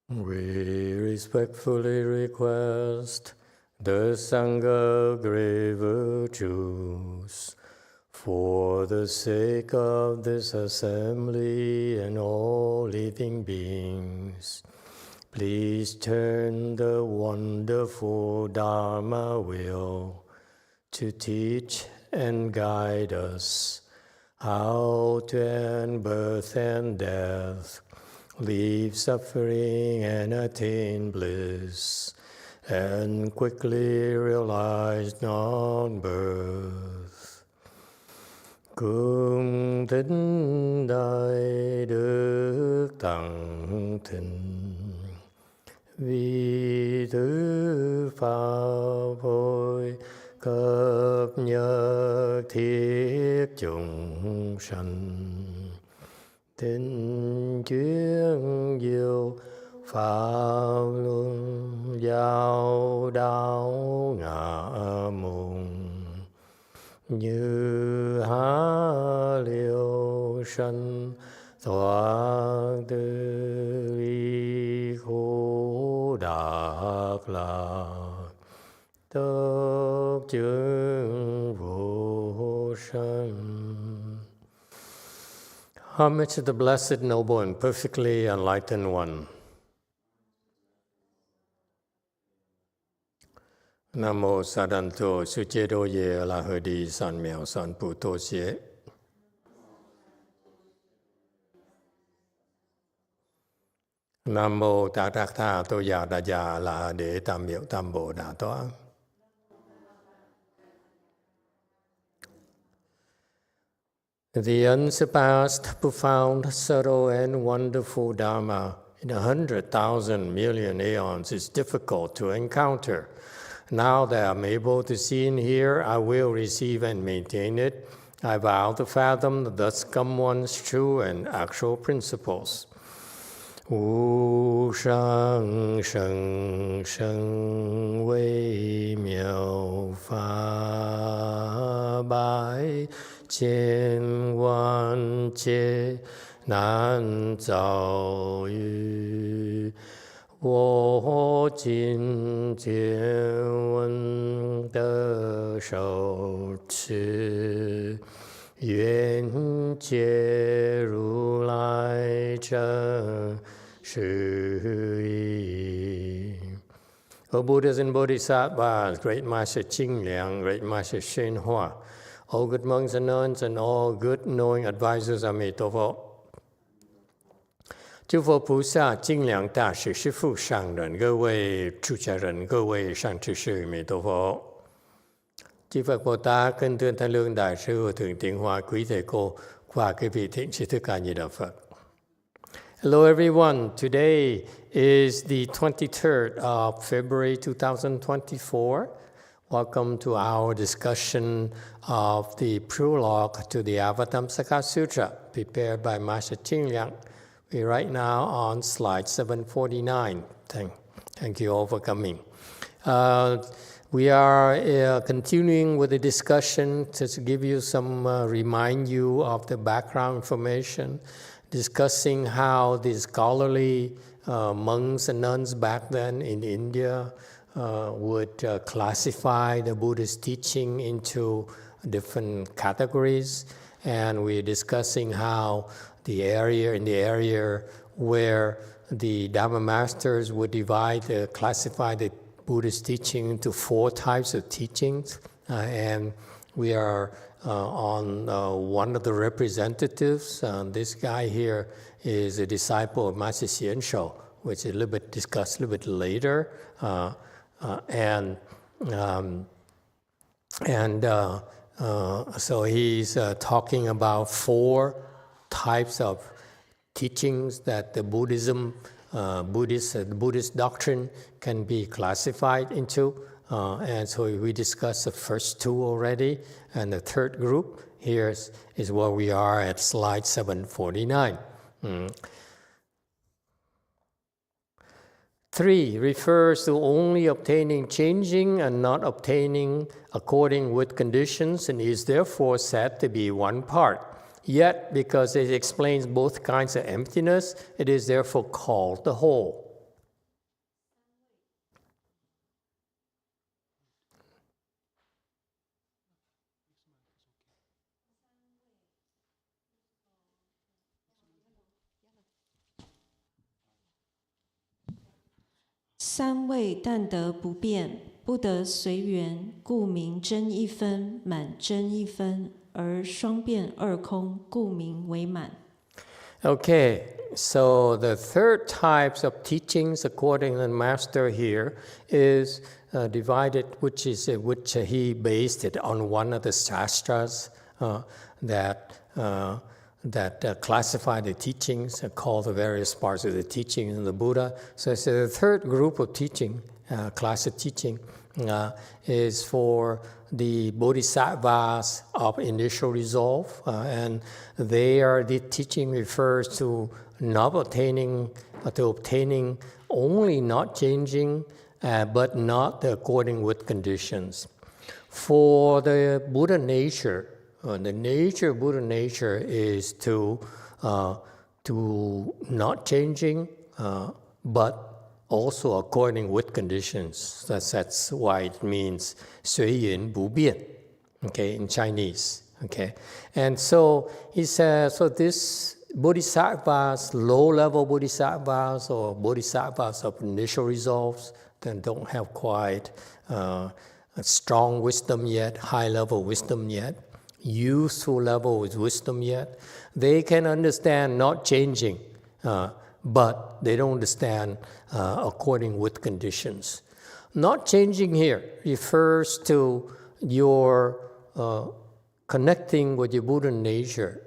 We respectfully request the Sangha of great virtues for the sake of this assembly and all living beings. Please turn the wonderful Dharma wheel to teach and guide us how to end birth and death, leave suffering and attain bliss, and quickly realize non-birth. Cung thính đại đức tăng thịnh, vì thứ pháp hội cập nhật thiết chúng sanh. Thính chuyên diệu pháp luân giáo đạo ngã môn, như há liêu sanh thoát ly khổ đắc lạc, tất chứng vô sanh. Homage to the Blessed, Noble, and Perfectly Enlightened One. Nam mô Sa Đan Tô Sư Chế Đô Ye La Hơ Đi San Miao San Pu Tô Xie. Nam mô Ta Đắc Tha Tô Ya Đa Ya La Đế Tam Miệu Tam Bồ Đà Toa. The unsurpassed, profound, subtle, and wonderful Dharma in 100,000 million aeons is difficult to encounter. Now that I'm able to see and hear, I will receive and maintain it. I vow to fathom the thus come one's true and actual principles. Wu shang sheng sheng wei miao fa bai qian wan jie nan zao yu. 我今见闻得受持，愿解如来真实义。O Buddhas and Bodhisattvas, Great Master Qingliang, Great Master YongHua, all good monks and nuns, and all good knowing advisors of Emitofuo. 诸佛菩萨、精良大士、师父上人、各位出家人、各位上智士、弥陀佛。Chư Phật Bồ Tát, kính thưa Thanh Lương Đại sư Hòa Thượng Tiến Hóa, quý thầy cô và quý vị thiện sĩ Thích Ca Di Đà Phật. Hello everyone. Today is the 23rd of February 2024. Welcome to our discussion of the prologue to the Avatamsaka Sutra, prepared by Master Qingliang. We're right now on slide 749. Thank you all for coming. We are continuing with the discussion to give you some, remind you of the background information, discussing how the scholarly monks and nuns back then in India would classify the Buddhist teaching into different categories. And we're discussing how in the area where the Dharma masters would classify the Buddhist teaching into 4 types of teachings. And we are on one of the representatives. This guy here is a disciple of Master Xian Shou, which is discussed a little bit later. So he's talking about 4 types of teachings that the Buddhist doctrine can be classified into. And so we discussed the first 2 already. And the third group here is where we are at slide 749. 3 refers to only obtaining changing and not obtaining according with conditions, and is therefore said to be one part. Yet, because it explains both kinds of emptiness, it is therefore called the whole. San位但得不变，不得随缘，故名真一分，满真一分，而双变二空，故名为满。 Okay, so the third types of teachings, according to the master here, is divided, which he based it on one of the shastras that classify the teachings, call the various parts of the teachings in the Buddha. So it's the third group of teaching, class of teaching, is for the bodhisattvas of initial resolve, and the teaching refers to obtaining only not changing, but not according with conditions. For the Buddha nature, the nature of Buddha nature is to to not changing, but also according with conditions. That's why it means 随缘不变, okay, in Chinese. Okay, and so he says, so this bodhisattvas, low-level bodhisattvas or bodhisattvas of initial resolves that don't have quite a strong wisdom yet, high-level wisdom yet, useful level with wisdom yet, they can understand not changing, but they don't understand according with conditions. Not changing here refers to your connecting with your Buddha nature.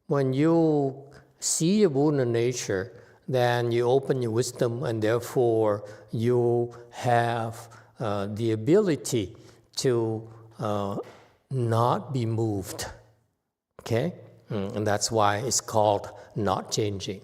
When you see your Buddha nature, then you open your wisdom, and therefore you have the ability to not be moved. Okay? And that's why it's called not changing.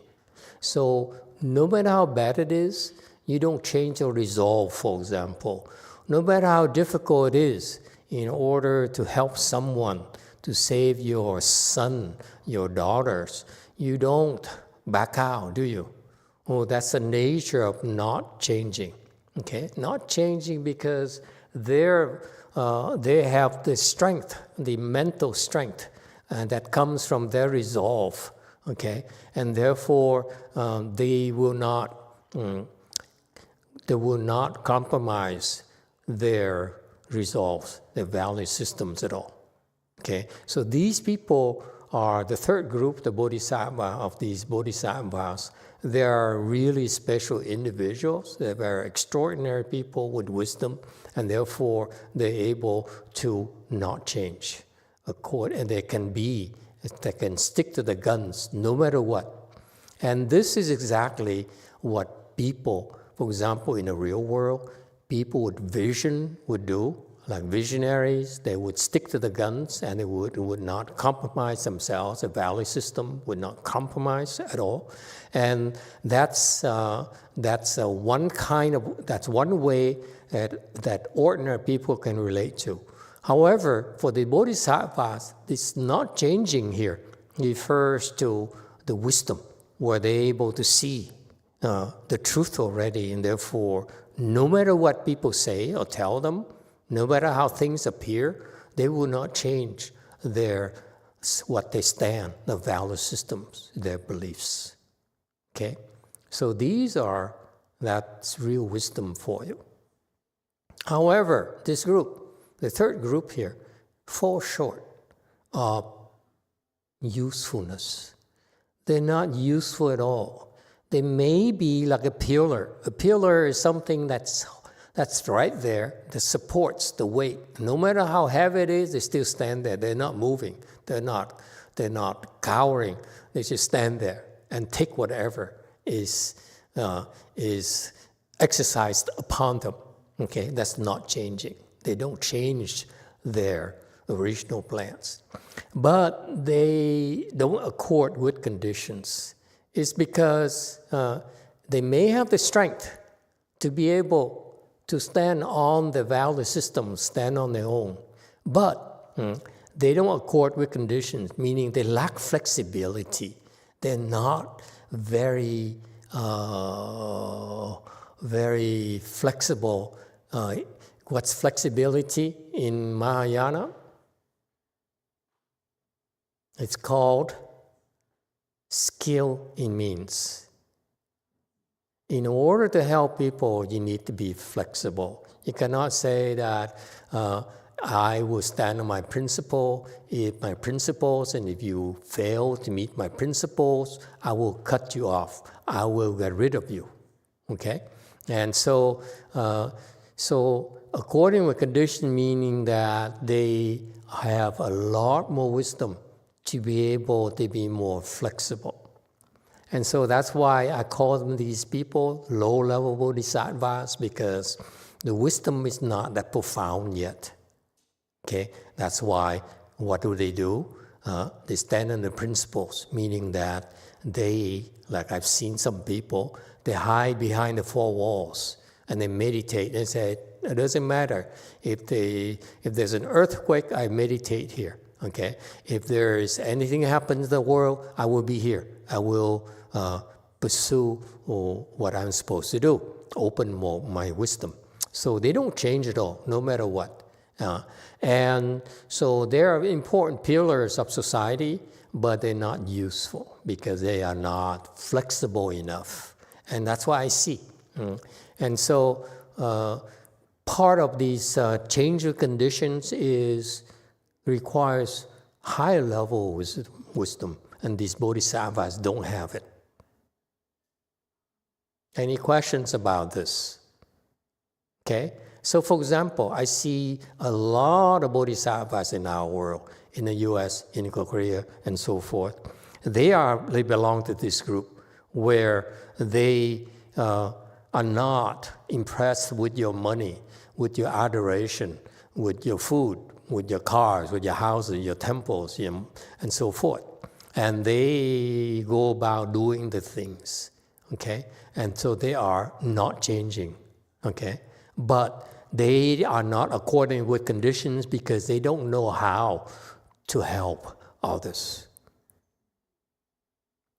So no matter how bad it is, you don't change your resolve, for example. No matter how difficult it is, in order to help someone, to save your son, your daughters, you don't back out, do you? Oh, that's the nature of not changing. Okay? Not changing because they have the strength, the mental strength, that comes from their resolve. Okay? And therefore, they will not compromise their resolves, their value systems at all. Okay, so these people are the third group, the bodhisattva of these bodhisattvas. They are really special individuals. They're very extraordinary people with wisdom, and therefore they're able to not change. And they can stick to the guns no matter what. And this is exactly what people, for example, in the real world, people with vision would do. Like visionaries, they would stick to the guns and they would not compromise themselves. The value system would not compromise at all. And that's one way that ordinary people can relate to. However, for the bodhisattvas, this not changing here refers to the wisdom, where they're able to see the truth already, and therefore, no matter what people say or tell them, no matter how things appear, they will not change what they stand, the value systems, their beliefs. Okay? So that's real wisdom for you. However, this group, the third group here, falls short of usefulness. They're not useful at all. They may be like a pillar. A pillar is something that's right there, that supports the weight. No matter how heavy it is, they still stand there. They're not moving. They're not cowering. They just stand there and take whatever is exercised upon them. Okay, that's not changing. They don't change their original plans. But they don't accord with conditions. It's because they may have the strength to be able to stand on the value system, stand on their own. But they don't accord with conditions, meaning they lack flexibility. They're not very flexible. What's flexibility in Mahayana? It's called skill in means. In order to help people, you need to be flexible. You cannot say that I will stand on my principles, and if you fail to meet my principles, I will cut you off. I will get rid of you. Okay? And so according with condition, meaning that they have a lot more wisdom to be able to be more flexible. And so that's why I call them, these people, low-level bodhisattvas, because the wisdom is not that profound yet. Okay, that's why, what do? They stand on the principles, meaning that they, like I've seen some people, they hide behind the four walls and they meditate and say, it doesn't matter. If there's an earthquake, I meditate here. Okay, if there is anything happens in the world, I will be here. I will pursue what I'm supposed to do, open more my wisdom. So they don't change at all, no matter what. And so they are important pillars of society, but they're not useful because they are not flexible enough. And that's what I see. And so part of these change of conditions requires higher level wisdom, and these bodhisattvas don't have it. Any questions about this? Okay? So for example, I see a lot of bodhisattvas in our world, in the US, in Korea, and so forth. They belong to this group where they are not impressed with your money, with your adoration, with your food, with your cars, with your houses, your temples, and so forth. And they go about doing the things, okay? And so they are not changing, okay? But they are not according with conditions because they don't know how to help others.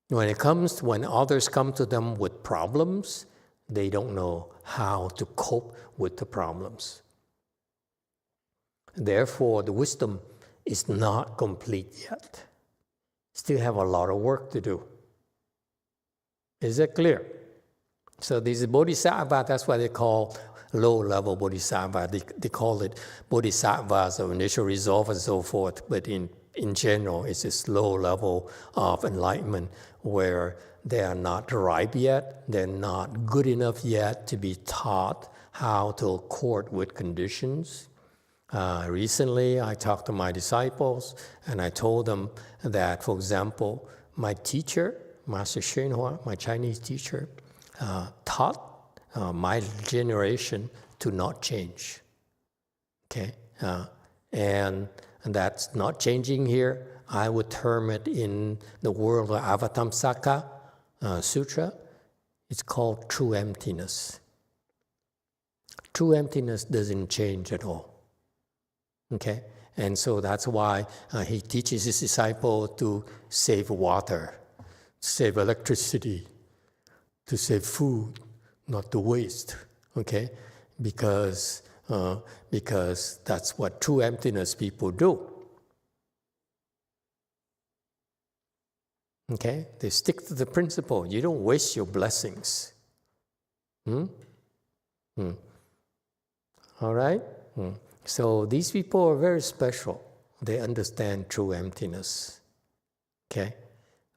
When others come to them with problems, they don't know how to cope with the problems. Therefore, the wisdom is not complete yet. Still have a lot of work to do. Is that clear? So these bodhisattvas, that's why they call low-level bodhisattva. They call it bodhisattvas of initial resolve and so forth. But in general, it's this low level of enlightenment where they are not ripe yet. They're not good enough yet to be taught how to accord with conditions. Recently, I talked to my disciples, and I told them that, for example, my teacher, Master YongHua, my Chinese teacher, taught my generation to not change. Okay, and that's not changing here. I would term it in the world of Avatamsaka Sutra. It's called true emptiness. True emptiness doesn't change at all. Okay, and so that's why he teaches his disciple to save water, save electricity, to save food, not to waste. Okay, because that's what true emptiness people do. Okay, they stick to the principle. You don't waste your blessings. All right. So these people are very special. They understand true emptiness. Okay,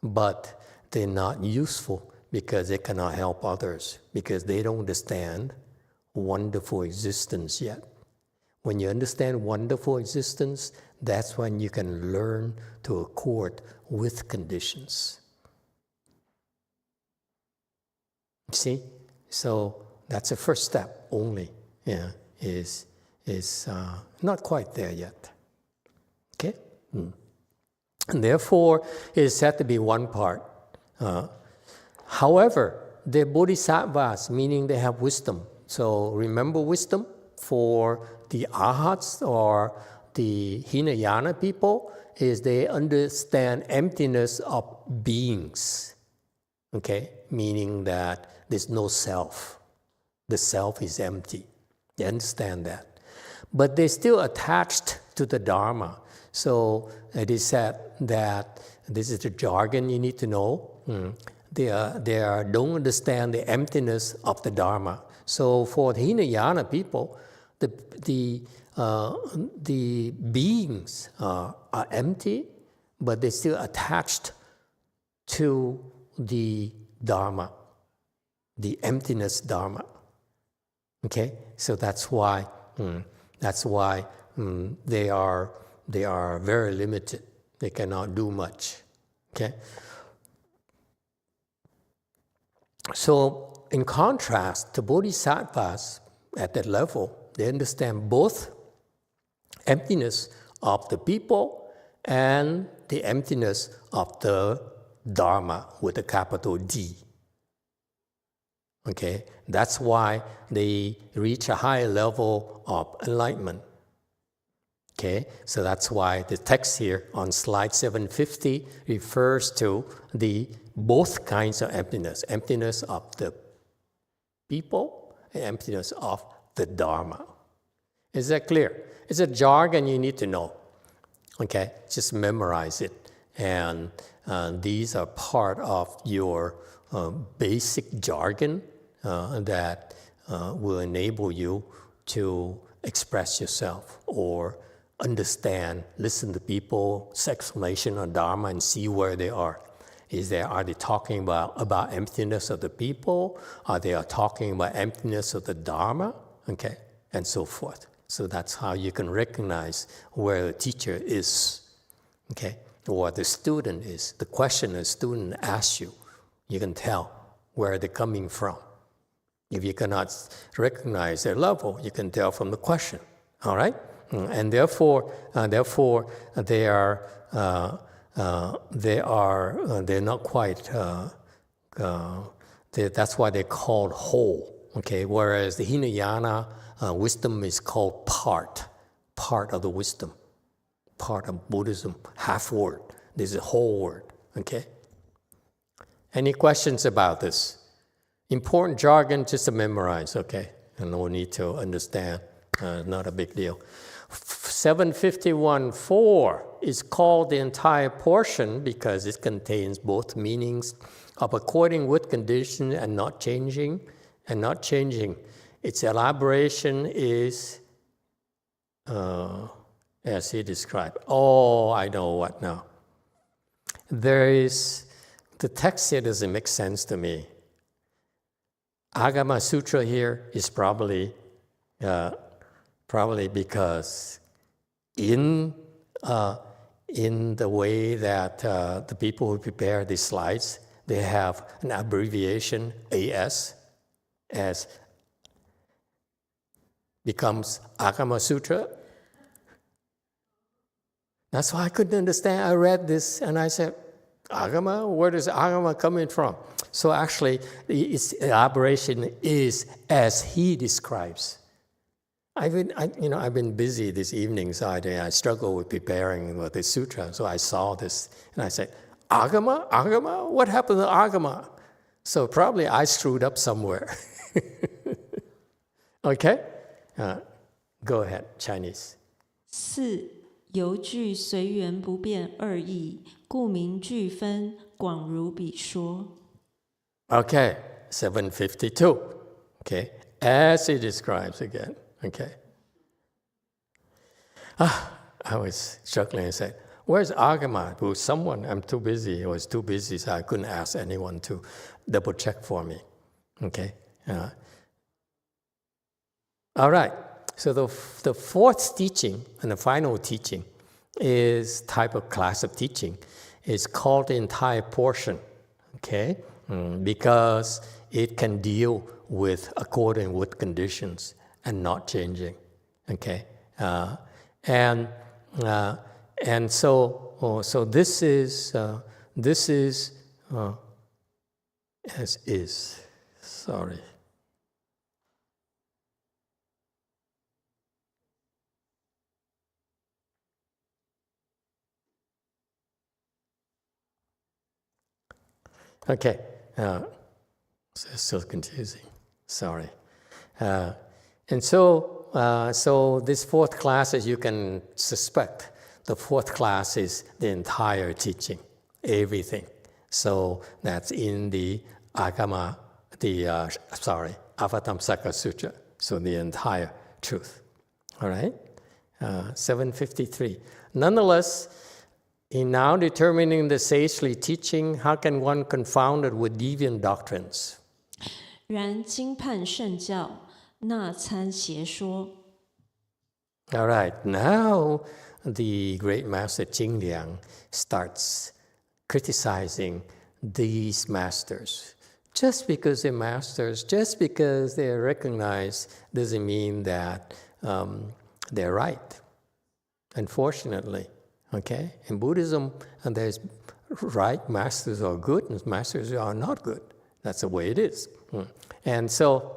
but they're not useful because they cannot help others, because they don't understand wonderful existence yet. When you understand wonderful existence, that's when you can learn to accord with conditions. See? So that's the first step only, is not quite there yet. Okay? And therefore, it is said to be one part. However, they're bodhisattvas, meaning they have wisdom. So remember wisdom for the arhats or the Hinayana people is they understand emptiness of beings. Okay? Meaning that there's no self. The self is empty. They understand that. But they're still attached to the Dharma. So it is said that, this is the jargon you need to know, they don't understand the emptiness of the Dharma. So for the Hinayana people, the beings are empty, but they're still attached to the Dharma, the emptiness Dharma. Okay, so that's why they are very limited. They cannot do much. Okay. So in contrast to bodhisattvas at that level, they understand both emptiness of the people and the emptiness of the Dharma with a capital D. Okay, that's why they reach a higher level of enlightenment. Okay, so that's why the text here on slide 750 refers to the both kinds of emptiness. Emptiness of the people and emptiness of the Dharma. Is that clear? It's a jargon you need to know. Okay, just memorize it. And these are part of your basic jargon that will enable you to express yourself or understand, listen to people's explanation on Dharma and see where they are. Are they talking about emptiness of the people? Are they talking about emptiness of the Dharma? Okay, and so forth. So that's how you can recognize where the teacher is, okay, or the student is. The question a student asks you, you can tell where they're coming from. If you cannot recognize their level, you can tell from the question. All right, and therefore they're not quite. That's why they're called whole. Okay, whereas the Hinayana wisdom is called part of the wisdom, part of Buddhism, half word. This is a whole word. Okay. Any questions about this? Important jargon just to memorize, okay? And no need to understand, not a big deal. 751.4 is called the entire portion because it contains both meanings of according with condition and not changing. Its elaboration is, as he described. Oh, I know what now. The text here doesn't make sense to me. Agama Sutra here is probably because in the way that the people who prepare these slides, they have an abbreviation, AS, as becomes Agama Sutra. That's why I couldn't understand. I read this and I said, Agama? Where does Agama coming from? So actually, its elaboration is as he describes. I've been busy this evening, so I struggle with preparing the sutra. So I saw this and I said, Agama? Agama? What happened to Agama? So probably I screwed up somewhere. Okay? Go ahead, Chinese. 4. 由句随缘不变二义，故名句分广如比說。 Okay, 752. Okay, as he describes again. Okay. I was struggling and said, where's Agama? Well, I'm too busy. I was too busy, so I couldn't ask anyone to double check for me. Okay. All right. So the fourth teaching and the final teaching is type of class of teaching. It's called the entire portion. Okay. Because it can deal with according with conditions and not changing, okay, and so this is as is. Sorry. Okay. It's still confusing. Sorry. And so this fourth class, as you can suspect, the fourth class is the entire teaching, everything. So that's in the Avatamsaka Sutra. So the entire truth. All right? 753. Nonetheless, in now determining the sagely teaching, how can one confound it with deviant doctrines? 然经判圣教，那参邪说。 All right, now the great master Jing Liang starts criticizing these masters. Just because they're masters, just because they're recognized, doesn't mean that they're right. Unfortunately, okay? In Buddhism, there's right masters are good and masters are not good. That's the way it is. And so,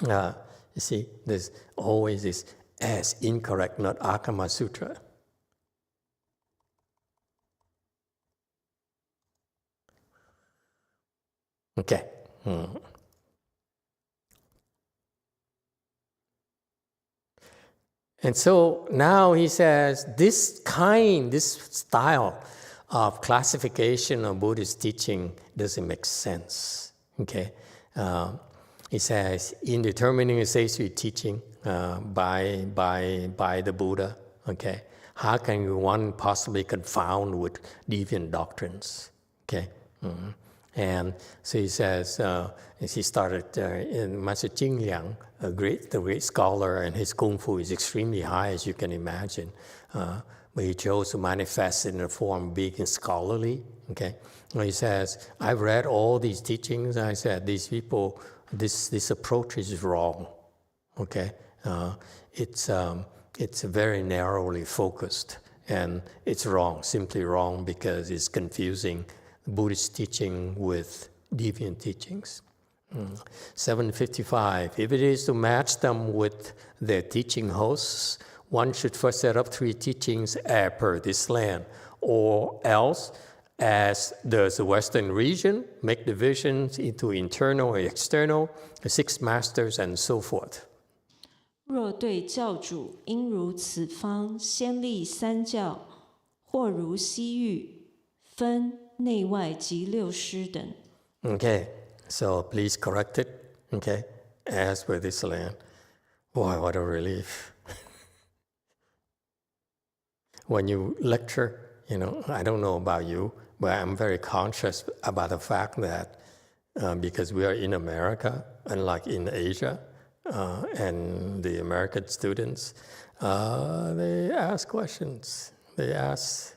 you see, there's always this as incorrect, not Agama Sutra. Okay. And so now he says this style of classification of Buddhist teaching doesn't make sense. Okay, he says in determining a Seisui teaching by the Buddha. Okay, how can one possibly confound with deviant doctrines? Okay. And so he says, as he started in Master Jing Liang, the great scholar, and his kung fu is extremely high, as you can imagine. But he chose to manifest it in the form of being scholarly. Okay, and he says, I've read all these teachings. I said, these people, this approach is wrong. Okay, it's very narrowly focused, and it's wrong, simply wrong, because it's confusing Buddhist teaching with deviant teachings. 755. If it is to match them with their teaching hosts, one should first set up 3 teachings per this land, or else, as does the Western region, make divisions into internal and external, 6 masters, and so forth. 若对教主应如此方，先立3教，或如西域，分内外及6师等。 Okay, so please correct it. Okay, as per this land. Boy, what a relief. When you lecture, I don't know about you, but I'm very conscious about the fact that because we are in America, unlike in Asia, and the American students, they ask questions. They ask.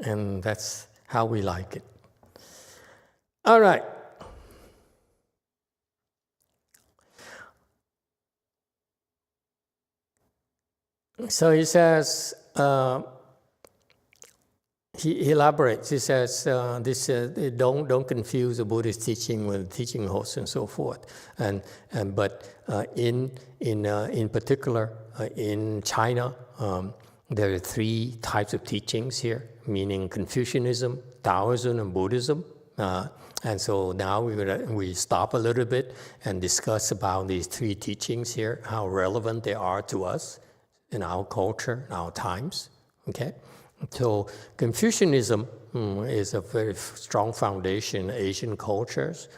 And that's how we like it. All right. So he says, he elaborates. He says, don't confuse the Buddhist teaching with teaching hosts and so forth. But in particular, in China, there are 3 types of teachings here, meaning Confucianism, Taoism, and Buddhism. And so now we stop a little bit and discuss about these 3 teachings here, how relevant they are to us in our culture, in our times. Okay, so Confucianism is a very strong foundation in Asian cultures.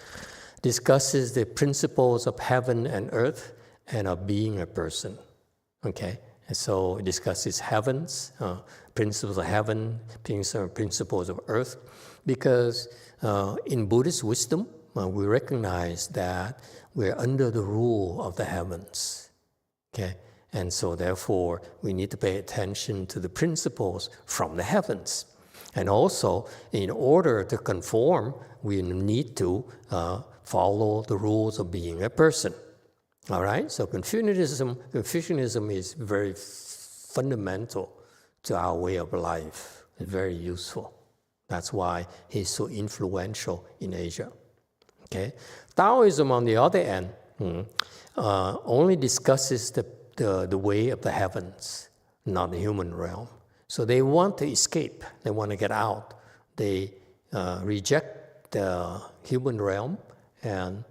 Discusses the principles of heaven and earth and of being a person. Okay. And so it discusses heavens, principles of heaven, principles of earth, because in Buddhist wisdom, we recognize that we're under the rule of the heavens. Okay, and so therefore we need to pay attention to the principles from the heavens. And also, in order to conform, we need to follow the rules of being a person. All right, so Confucianism is very fundamental to our way of life. It's very useful. That's why he's so influential in Asia. Okay, Taoism, on the other hand, only discusses the way of the heavens, not the human realm. So they want to escape. They want to get out. They reject the human realm and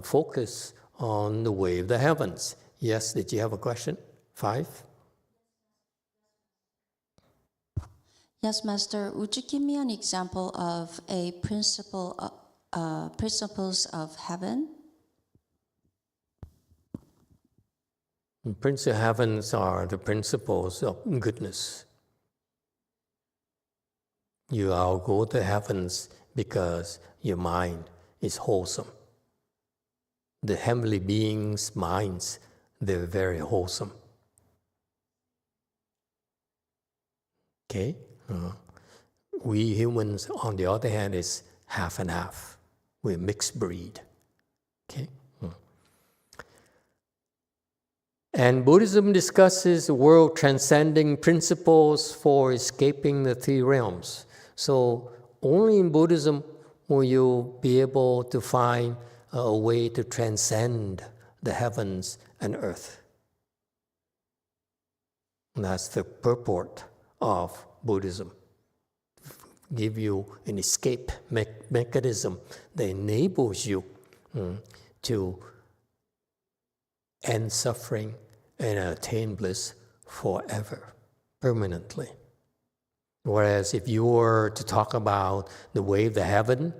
focus on the way of the heavens. Yes, did you have a question? 5? Yes, Master. Would you give me an example of a principles of heaven? The principles of heavens are the principles of goodness. You all go to heavens because your mind is wholesome. The heavenly beings' minds, they're very wholesome. Okay? We humans, on the other hand, is half and half. We're mixed breed. Okay? And Buddhism discusses world transcending principles for escaping the 3 realms. So only in Buddhism will you be able to find a way to transcend the heavens and earth. And that's the purport of Buddhism. Give you an escape mechanism that enables you to end suffering and attain bliss forever, permanently. Whereas if you were to talk about the way of the heavens,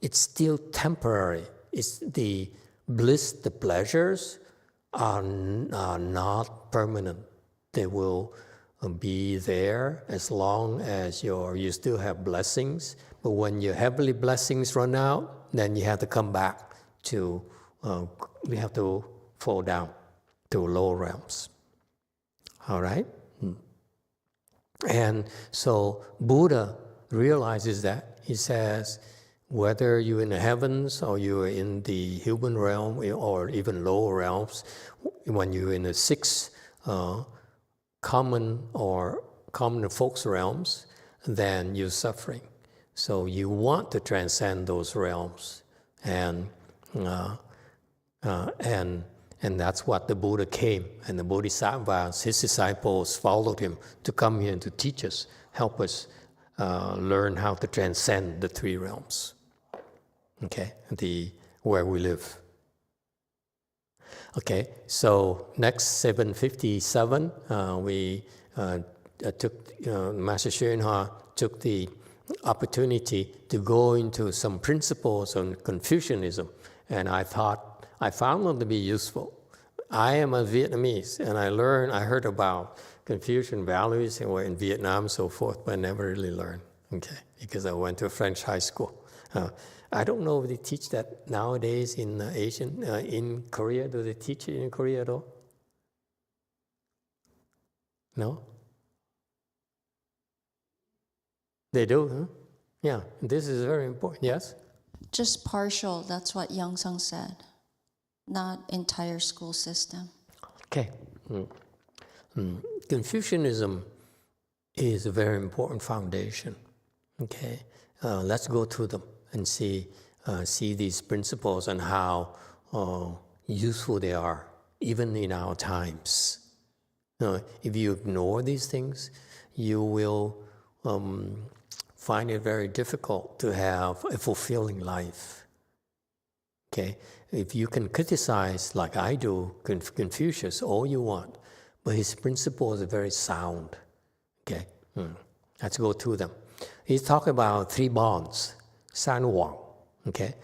it's still temporary. It's the bliss, the pleasures are not permanent. They will be there as long as you still have blessings. But when your heavenly blessings run out, then you have to come back to, you have to fall down to lower realms. All right? And so Buddha realizes that. He says, whether you're in the heavens or you're in the human realm or even lower realms, when you're in the six common folks realms, then you're suffering. So you want to transcend those realms, and that's what the Buddha came, and the Bodhisattvas, his disciples, followed him to come here and to teach us, help us learn how to transcend the three realms. Okay, where we live. Okay, so next 757, Master YongHua took the opportunity to go into some principles on Confucianism, and I found them to be useful. I am a Vietnamese, and I heard about Confucian values in Vietnam and so forth, but I never really learned, okay, because I went to a French high school. I don't know if they teach that nowadays in in Korea. Do they teach it in Korea at all? No? They do, huh? Yeah, this is very important, yes? Just partial, that's what Yang Sung said. Not entire school system. Okay. Confucianism is a very important foundation. Okay, let's go through them and see these principles and how useful they are, even in our times. If you ignore these things, you will find it very difficult to have a fulfilling life. Okay, if you can criticize, like I do, Confucius all you want, but his principles are very sound. Okay, let's go through them. He's talking about three bonds, San Wang. Okay,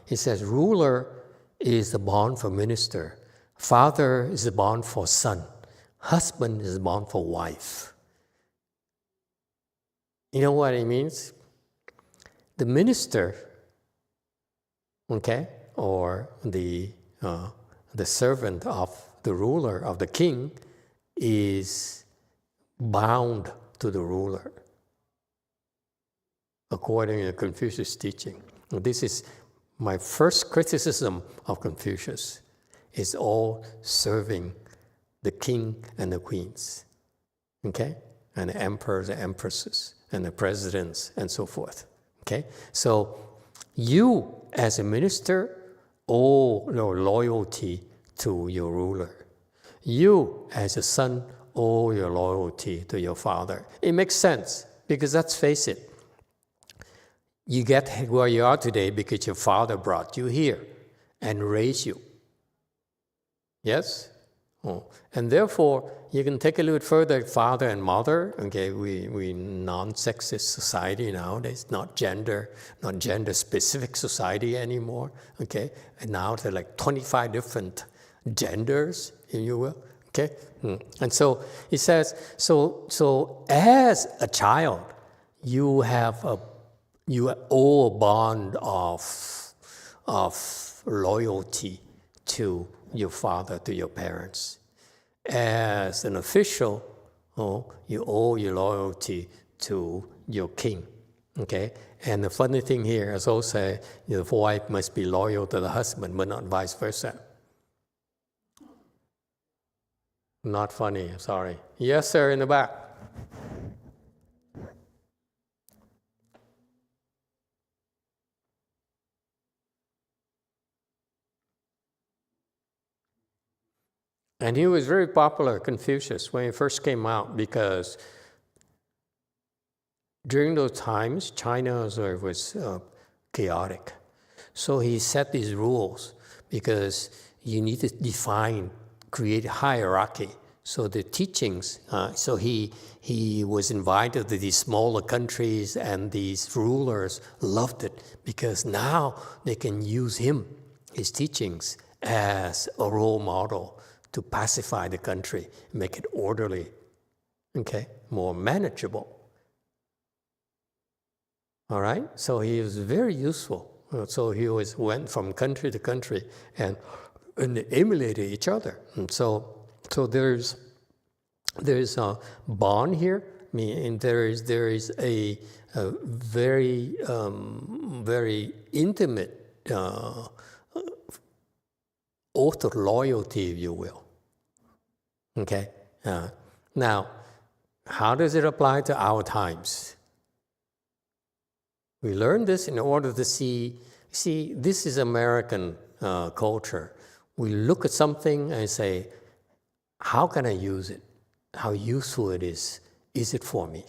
he says ruler is the bond for minister, father is the bond for son, husband is the bond for wife. You know what it means? The minister, okay, or the servant of the ruler, of the king, is bound to the ruler, according to Confucius' teaching. This is my first criticism of Confucius. It's all serving the king and the queens, okay, and the emperors and empresses, and the presidents, and so forth. Okay, so you as a minister owe your loyalty to your ruler. You as a son owe your loyalty to your father. It makes sense, because let's face it, you get where you are today because your father brought you here and raised you. Yes? And therefore, you can take a little further, father and mother. Okay, we non-sexist society nowadays, not gender-specific society anymore. Okay, and now there are like 25 different genders, if you will. Okay, and so he says, so as a child, you owe a bond of loyalty to your father, to your parents. As an official, you owe your loyalty to your king. Okay? And the funny thing here is also the wife must be loyal to the husband, but not vice versa. Not funny, sorry. Yes, sir, in the back. And he was very popular, Confucius, when he first came out, because during those times, China was chaotic. So he set these rules because you need to create hierarchy. So the teachings, so he was invited to these smaller countries, and these rulers loved it because now they can use his teachings, as a role model to pacify the country, make it orderly, okay, more manageable. All right, so he was very useful. So he went from country to country and they emulated each other. And so there's a bond here. I mean, and there is a very very intimate oath of loyalty, if you will. Okay. Now, how does it apply to our times? We learn this in order to see, this is American culture. We look at something and say, how can I use it? How useful it is. Is it for me?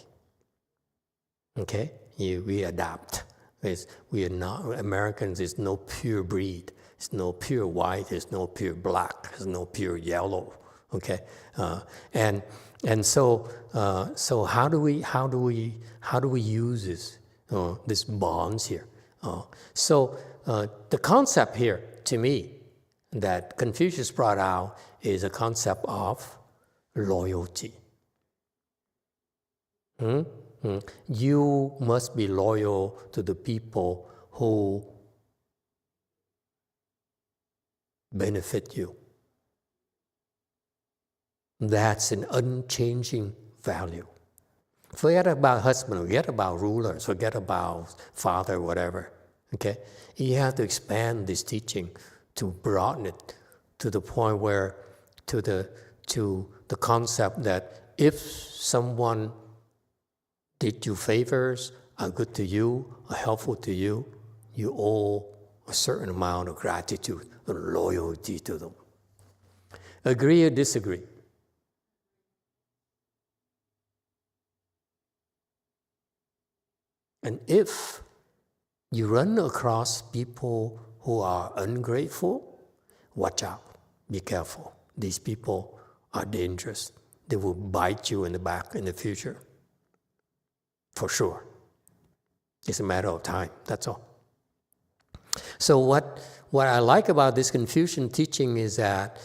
Okay? We adapt. We are not, Americans is no pure breed. It's no pure white, there's no pure black, there's no pure yellow. Okay? And so how do we use this? These bonds here. So the concept here, to me, that Confucius brought out is a concept of loyalty. You must be loyal to the people who benefit you. That's an unchanging value. Forget about husband, forget about rulers, forget about father, whatever. Okay? You have to expand this teaching to broaden it to the point where, to the concept that if someone did you favors, are good to you, are helpful to you, you owe a certain amount of gratitude and loyalty to them. Agree or disagree? And if you run across people who are ungrateful, watch out, be careful. These people are dangerous. They will bite you in the back in the future, for sure. It's a matter of time, that's all. So what I like about this Confucian teaching is that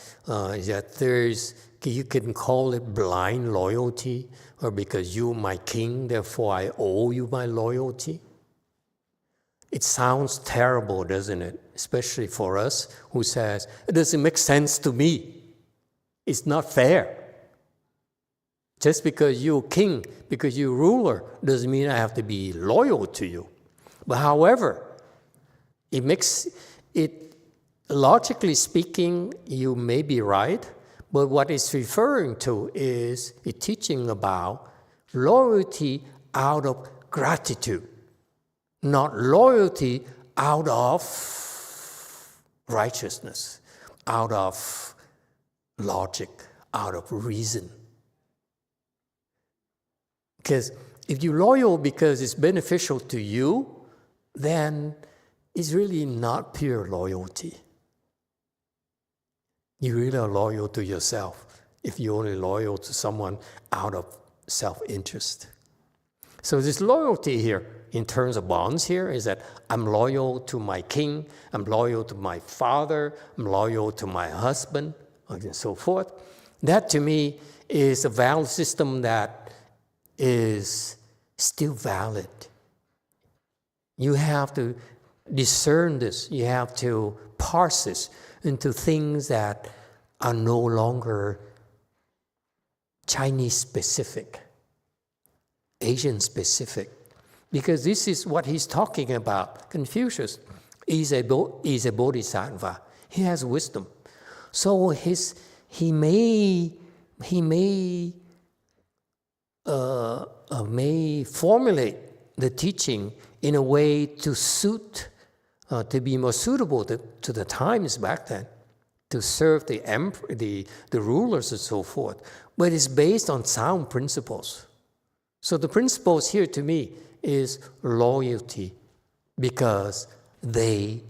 you can call it blind loyalty, or because you're my king, therefore I owe you my loyalty. It sounds terrible, doesn't it? Especially for us who says, it doesn't make sense to me. It's not fair. Just because you're king, because you're ruler, doesn't mean I have to be loyal to you. But however, it makes it, logically speaking, you may be right, but what it's referring to is a teaching about loyalty out of gratitude, not loyalty out of righteousness, out of logic, out of reason. Because if you're loyal because it's beneficial to you, then it's really not pure loyalty. You really are loyal to yourself if you're only loyal to someone out of self-interest. So this loyalty here, in terms of bonds here, is that I'm loyal to my king, I'm loyal to my father, I'm loyal to my husband, and so forth. That to me is a value system that is still valid. You have to discern this, you have to parse this into things that are no longer Chinese-specific, Asian-specific. Because this is what he's talking about. Confucius is a bodhisattva. He has wisdom. So he may formulate the teaching in a way to be more suitable to the times back then. to serve the rulers and so forth, but it's based on sound principles. So the principles here to me is loyalty, because they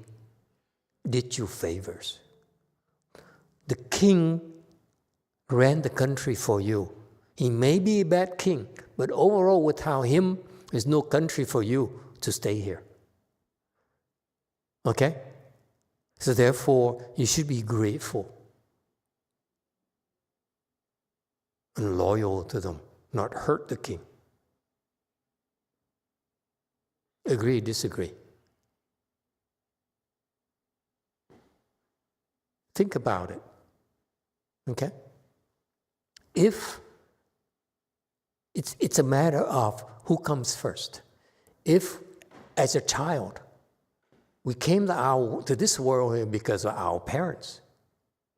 did you favors. The king ran the country for you. He may be a bad king, but overall without him, there's no country for you to stay here. Okay? So therefore, you should be grateful and loyal to them, not hurt the king. Agree, disagree? Think about it. Okay? If it's a matter of who comes first. If, as a child, we came to this world because of our parents,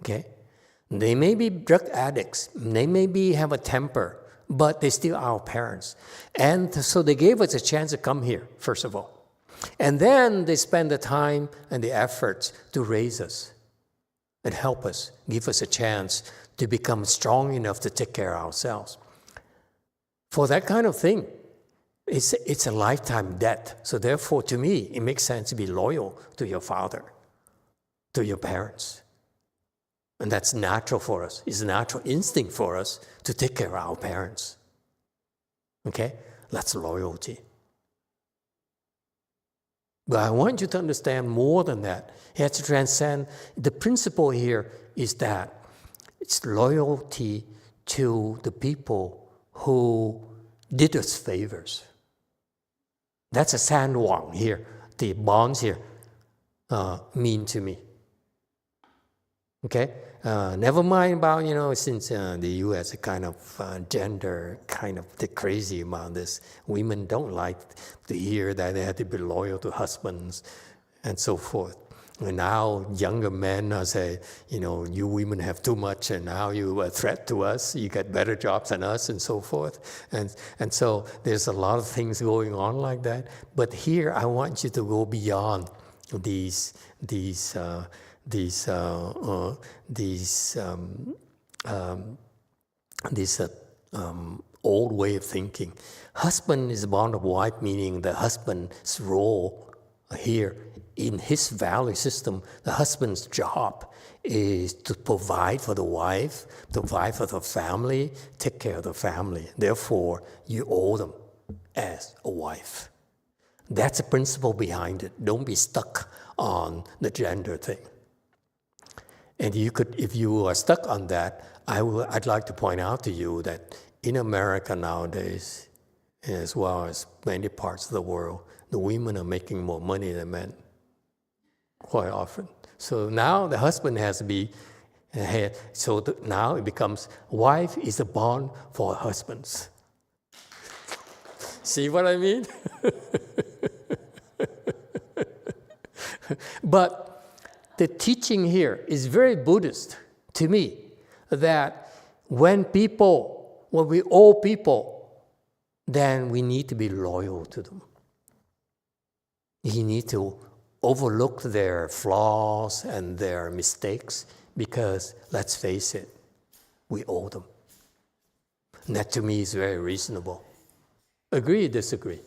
okay? They may be drug addicts, they may have a temper, but they're still our parents. And so they gave us a chance to come here, first of all. And then they spend the time and the efforts to raise us and help us, give us a chance to become strong enough to take care of ourselves. For that kind of thing, it's a lifetime debt. So therefore, to me, it makes sense to be loyal to your father, to your parents. And that's natural for us. It's a natural instinct for us to take care of our parents. Okay? That's loyalty. But I want you to understand more than that. You have to transcend. The principle here is that it's loyalty to the people who did us favors. That's a san wang here. The bonds here mean to me. Okay? Never mind about, since the U.S. is kind of gender, kind of crazy about this. Women don't like to hear that they have to be loyal to husbands and so forth. And now younger men say, you women have too much and now you are a threat to us, you get better jobs than us and so forth. And so there's a lot of things going on like that. But here I want you to go beyond these old way of thinking. Husband is bond of wife, meaning the husband's role here in his value system. The husband's job is to provide for the wife, provide for the family, take care of the family. Therefore, you owe them as a wife. That's the principle behind it. Don't be stuck on the gender thing. And if you are stuck on that, I'd like to point out to you that in America nowadays, as well as many parts of the world, the women are making more money than men, quite often. So now the husband has to be head. So now it becomes wife is a bond for husbands. See what I mean? But the teaching here is very Buddhist to me, that when we owe people, then we need to be loyal to them. You need to overlook their flaws and their mistakes because, let's face it, we owe them. And that to me is very reasonable. Agree or disagree?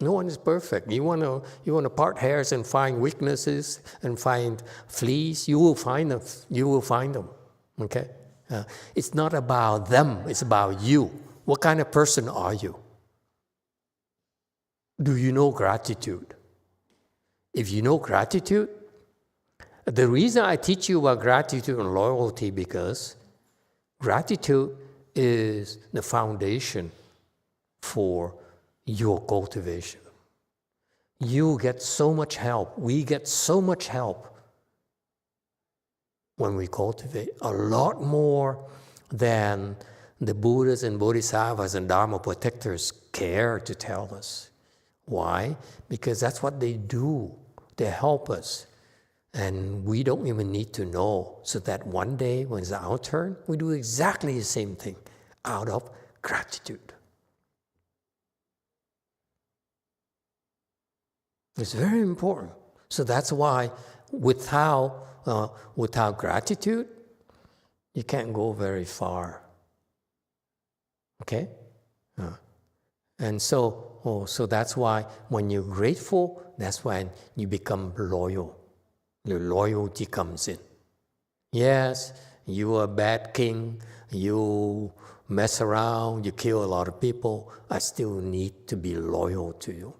No one is perfect. You want to part hairs and find weaknesses and find fleas, you will find them. You will find them. Okay? It's not about them, it's about you. What kind of person are you? Do you know gratitude? If you know gratitude, the reason I teach you about gratitude and loyalty because gratitude is the foundation for your cultivation. You get so much help. We get so much help when we cultivate, a lot more than the Buddhas and Bodhisattvas and Dharma protectors care to tell us. Why? Because that's what they do. They help us. And we don't even need to know, so that one day when it's our turn, we do exactly the same thing out of gratitude. It's very important. So that's why without without gratitude, you can't go very far. Okay? And so that's why when you're grateful, that's when you become loyal. The loyalty comes in. Yes, you are a bad king, you mess around, you kill a lot of people, I still need to be loyal to you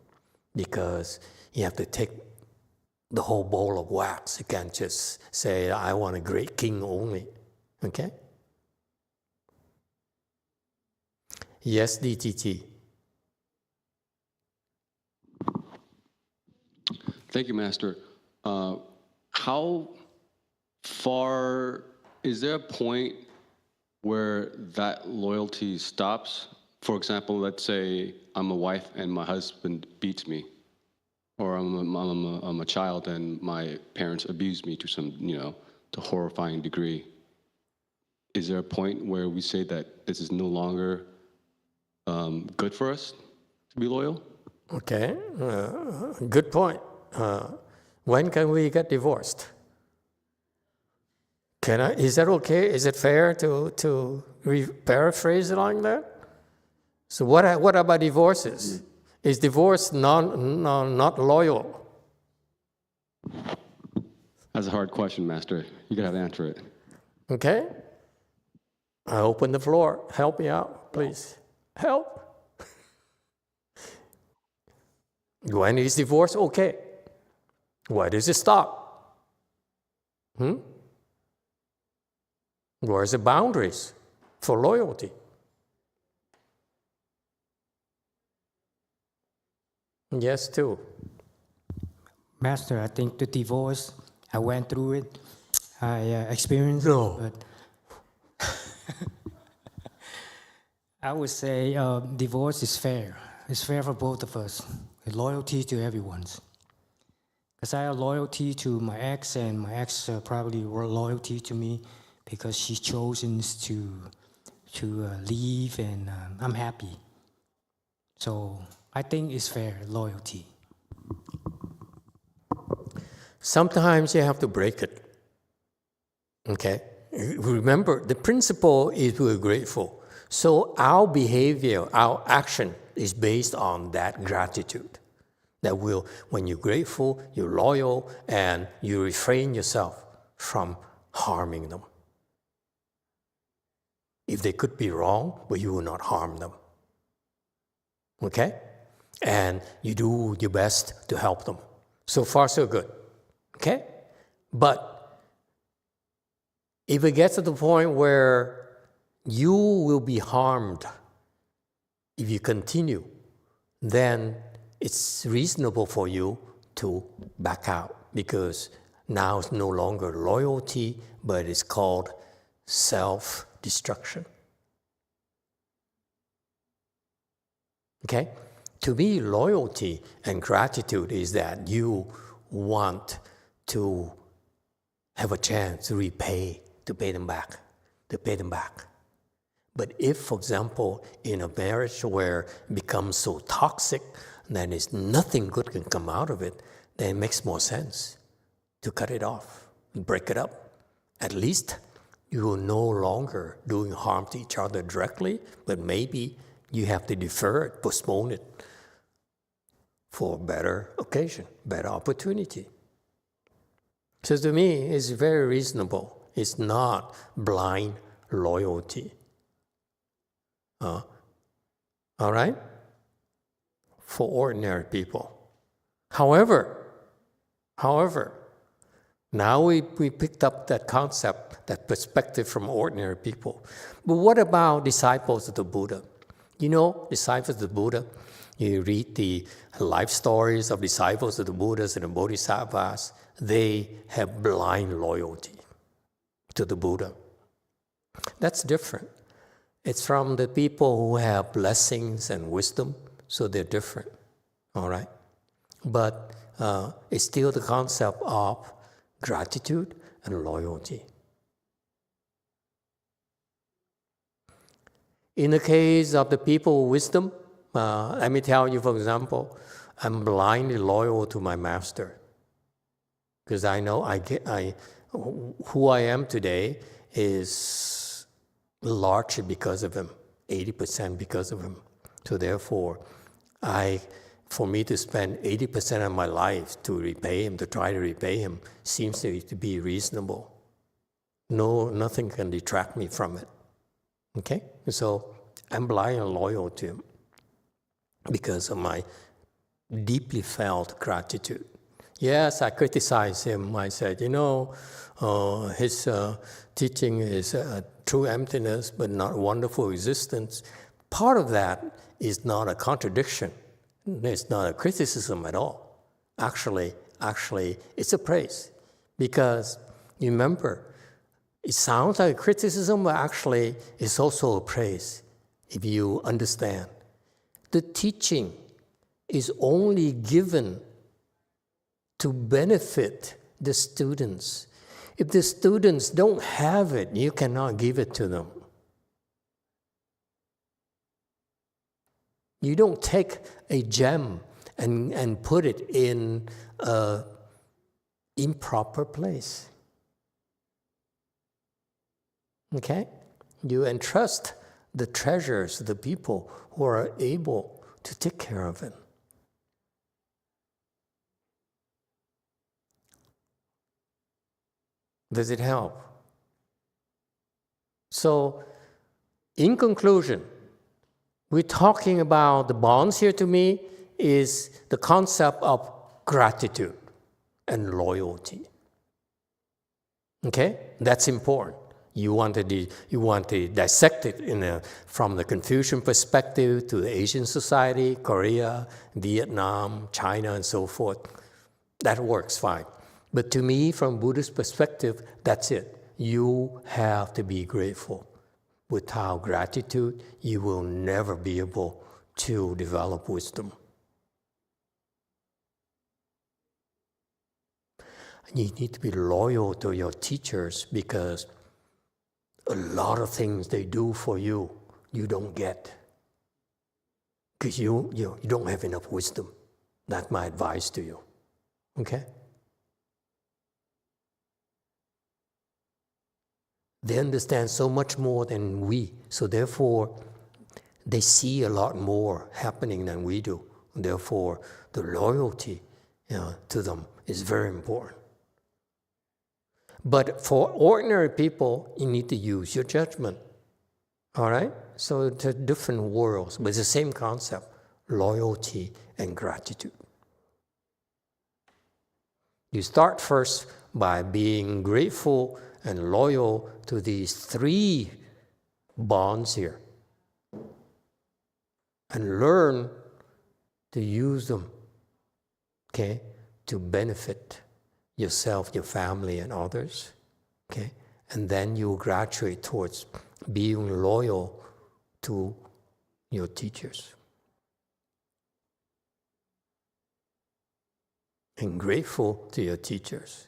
because you have to take the whole bowl of wax. You can't just say, I want a great king only. Okay? Yes, DTT. Thank you, Master. How far, is there a point where that loyalty stops? For example, let's say I'm a wife and my husband beats me, or I'm a child and my parents abuse me to some, to horrifying degree. Is there a point where we say that this is no longer good for us to be loyal? Okay, good point. When can we get divorced? Is that okay? Is it fair to paraphrase it like that? So what about divorces? Is divorce not loyal? That's a hard question, Master. You gotta answer it. Okay. I open the floor. Help me out, please. Help. When is divorce okay? Why does it stop? Where's the boundaries for loyalty? Yes, too. Master, I think the divorce, I went through it. I experienced No. it, but I would say divorce is fair. It's fair for both of us. Loyalty to everyone's. Because I have loyalty to my ex, and my ex probably were loyalty to me because she chosen to leave, and I'm happy. So I think it's fair, loyalty. Sometimes you have to break it. Okay? Remember, the principle is we're grateful. So our behavior, our action is based on that gratitude. That when you're grateful, you're loyal, and you refrain yourself from harming them. If they could be wrong, but you will not harm them. Okay? And you do your best to help them. So far, so good. Okay? But if it gets to the point where you will be harmed if you continue, then it's reasonable for you to back out, because now it's no longer loyalty, but it's called self-destruction. Okay? To me, loyalty and gratitude is that you want to have a chance to repay, to pay them back. But if, for example, in a marriage where it becomes so toxic, then nothing good can come out of it, then it makes more sense to cut it off, break it up. At least you are no longer doing harm to each other directly, but maybe you have to defer it, postpone it for a better occasion, better opportunity. So to me, it's very reasonable. It's not blind loyalty. All right? For ordinary people. However, now we picked up that concept, that perspective from ordinary people. But what about disciples of the Buddha? You know, disciples of the Buddha, you read the life stories of disciples of the Buddhas and the Bodhisattvas, they have blind loyalty to the Buddha. That's different. It's from the people who have blessings and wisdom, so they're different, all right? But it's still the concept of gratitude and loyalty. In the case of the people with wisdom, let me tell you, for example, I'm blindly loyal to my master, because I know who I am today is largely because of him, 80% because of him. So therefore, for me to spend 80% of my life to repay him, to try to repay him, seems to be reasonable. No, nothing can detract me from it. Okay? So I'm blind and loyal to him because of my deeply felt gratitude. Yes, I criticized him. I said, his teaching is true emptiness, but not wonderful existence. Part of that is not a contradiction. It's not a criticism at all. Actually, it's a praise. Because you remember, it sounds like a criticism, but actually it's also a praise if you understand. The teaching is only given to benefit the students. If the students don't have it, you cannot give it to them. You don't take a gem and put it in an improper place. Okay? You entrust the treasures to the people who are able to take care of it. Does it help? So, in conclusion, we're talking about the bonds here to me is the concept of gratitude and loyalty. Okay? That's important. You want to dissect it from the Confucian perspective to the Asian society, Korea, Vietnam, China, and so forth. That works fine. But to me, from Buddhist perspective, that's it. You have to be grateful. Without gratitude, you will never be able to develop wisdom. You need to be loyal to your teachers because a lot of things they do for you, you don't get. Because you don't have enough wisdom. That's my advice to you. Okay? They understand so much more than we. So therefore, they see a lot more happening than we do. Therefore, the loyalty to them is very important. But for ordinary people, you need to use your judgment. All right? So it's different worlds, but it's the same concept, loyalty and gratitude. You start first by being grateful and loyal to these three bonds here. And learn to use them, okay, to benefit yourself, your family, and others, okay? And then you graduate towards being loyal to your teachers. And grateful to your teachers.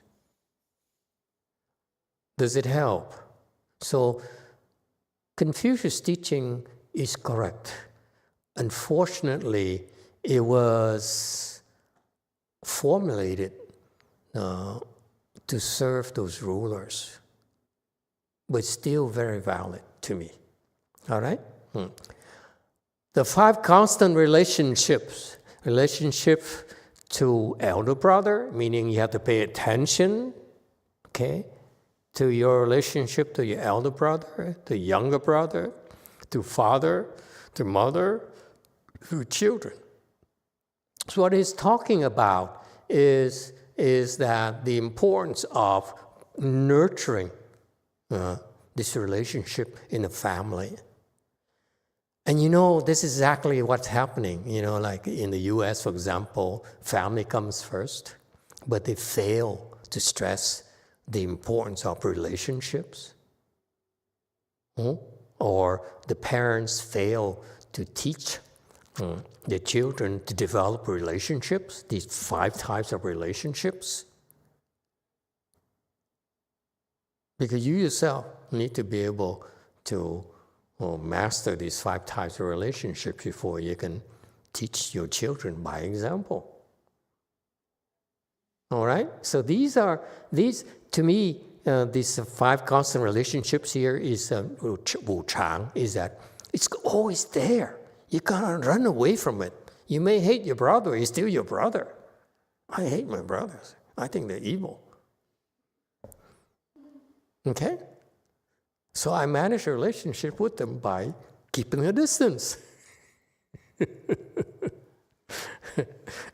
Does it help? So, Confucius' teaching is correct. Unfortunately, it was formulated to serve those rulers, but still very valid to me. All right? The 5 constant relationships. Relationship to elder brother, meaning you have to pay attention, okay, to your relationship to your elder brother, to younger brother, to father, to mother, to children. So what he's talking about is that the importance of nurturing this relationship in a family. And this is exactly what's happening. Like in the US, for example, family comes first, but they fail to stress the importance of relationships. Or the parents fail to teach their children to develop relationships, these 5 types of relationships. Because you yourself need to be able to master these 5 types of relationships before you can teach your children by example. All right? So these, to me, these 5 constant relationships here is Wu Chang, is that it's always there. You can't run away from it. You may hate your brother, he's still your brother. I hate my brothers. I think they're evil. Okay? So I manage a relationship with them by keeping a distance.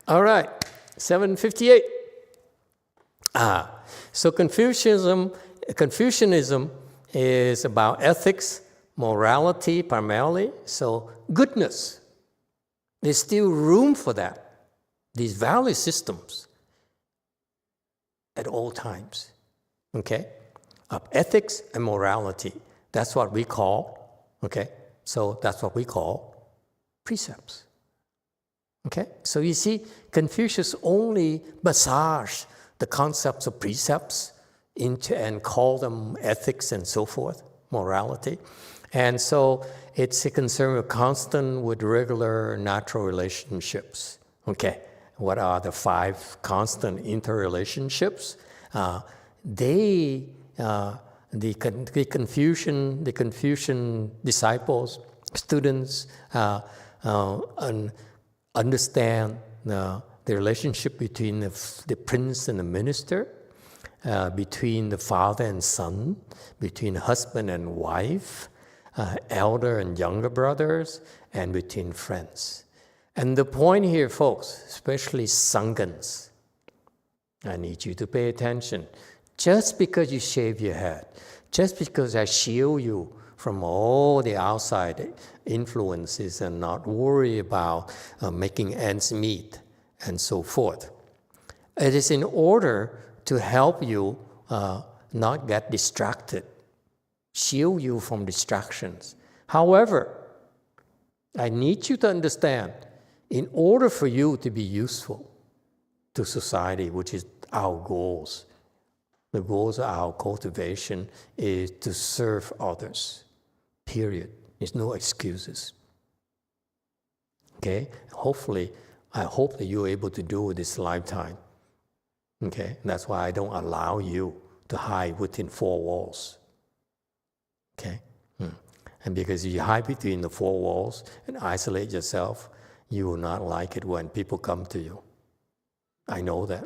All right, 758. So Confucianism is about ethics, morality primarily, so goodness. There's still room for that, these value systems at all times, okay? Of ethics and morality. That's what we call, okay? So that's what we call precepts, okay? So you see, Confucius only massaged the concepts of precepts into and call them ethics and so forth, morality. And so it's a concern with constant, with regular, natural relationships. Okay, what are the 5 constant interrelationships? The Confucian disciples, students understand the relationship between the prince and the minister, between the father and son, between husband and wife, elder and younger brothers, and between friends. And the point here, folks, especially Sanghans, I need you to pay attention. Just because you shave your head, just because I shield you from all the outside influences and not worry about making ends meet and so forth, it is in order to help you not get distracted, shield you from distractions. However, I need you to understand, in order for you to be useful to society, which is our goals, the goals of our cultivation is to serve others, period. There's no excuses. Okay? Hopefully, I hope that you're able to do it this lifetime. Okay? That's why I don't allow you to hide within 4 walls. Okay? And because you hide between the 4 walls and isolate yourself, you will not like it when people come to you. I know that.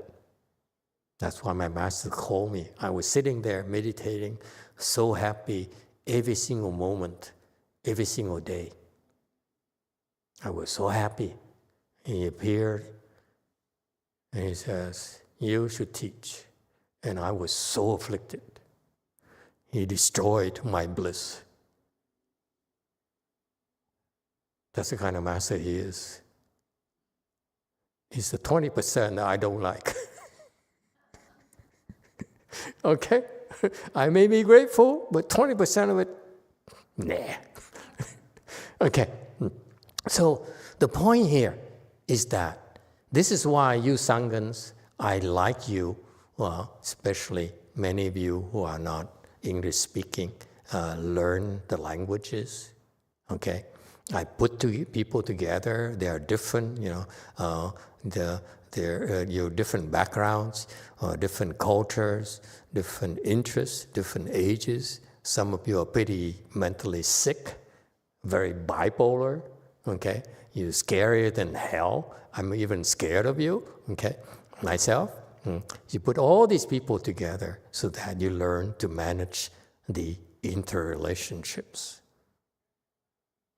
That's why my master called me. I was sitting there meditating, so happy every single moment, every single day. I was so happy. He appeared and he says, "You should teach." And I was so afflicted. He destroyed my bliss. That's the kind of master he is. He's the 20% that I don't like. Okay? I may be grateful, but 20% of it, nah. Okay. So the point here is that this is why you Sanghans, I like you, especially many of you who are not English speaking, learn the languages. Okay? I put people together. They are different, your different backgrounds, different cultures, different interests, different ages. Some of you are pretty mentally sick, very bipolar. Okay, you're scarier than hell. I'm even scared of you. Okay, myself. You put all these people together so that you learn to manage the interrelationships.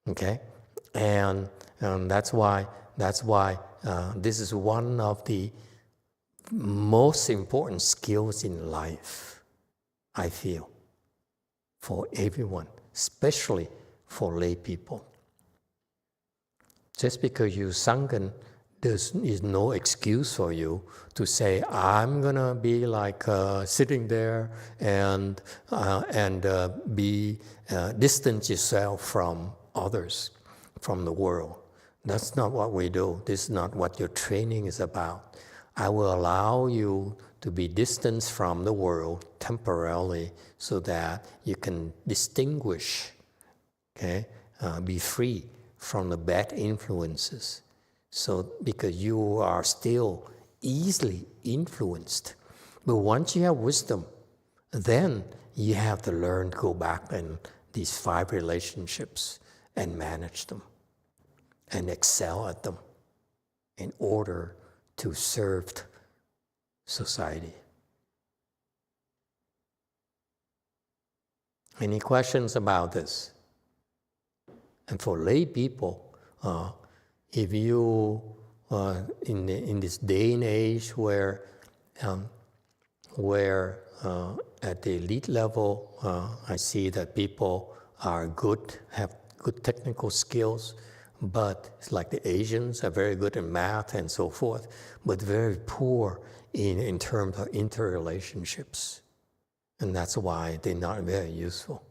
Okay, and that's why this is one of the most important skills in life, I feel, for everyone, especially for lay people. Just because you're Sanghan, there is no excuse for you to say, I'm going to be like sitting there and distance yourself from others, from the world. That's not what we do. This is not what your training is about. I will allow you to be distanced from the world temporarily so that you can distinguish, okay, be free from the bad influences. So, because you are still easily influenced. But once you have wisdom, then you have to learn to go back in these 5 relationships and manage them and excel at them in order to serve society. Any questions about this? And for lay people, if you, in this day and age where at the elite level, I see that people are good, have good technical skills, but it's like the Asians are very good in math and so forth, but very poor in terms of interrelationships. And that's why they're not very useful.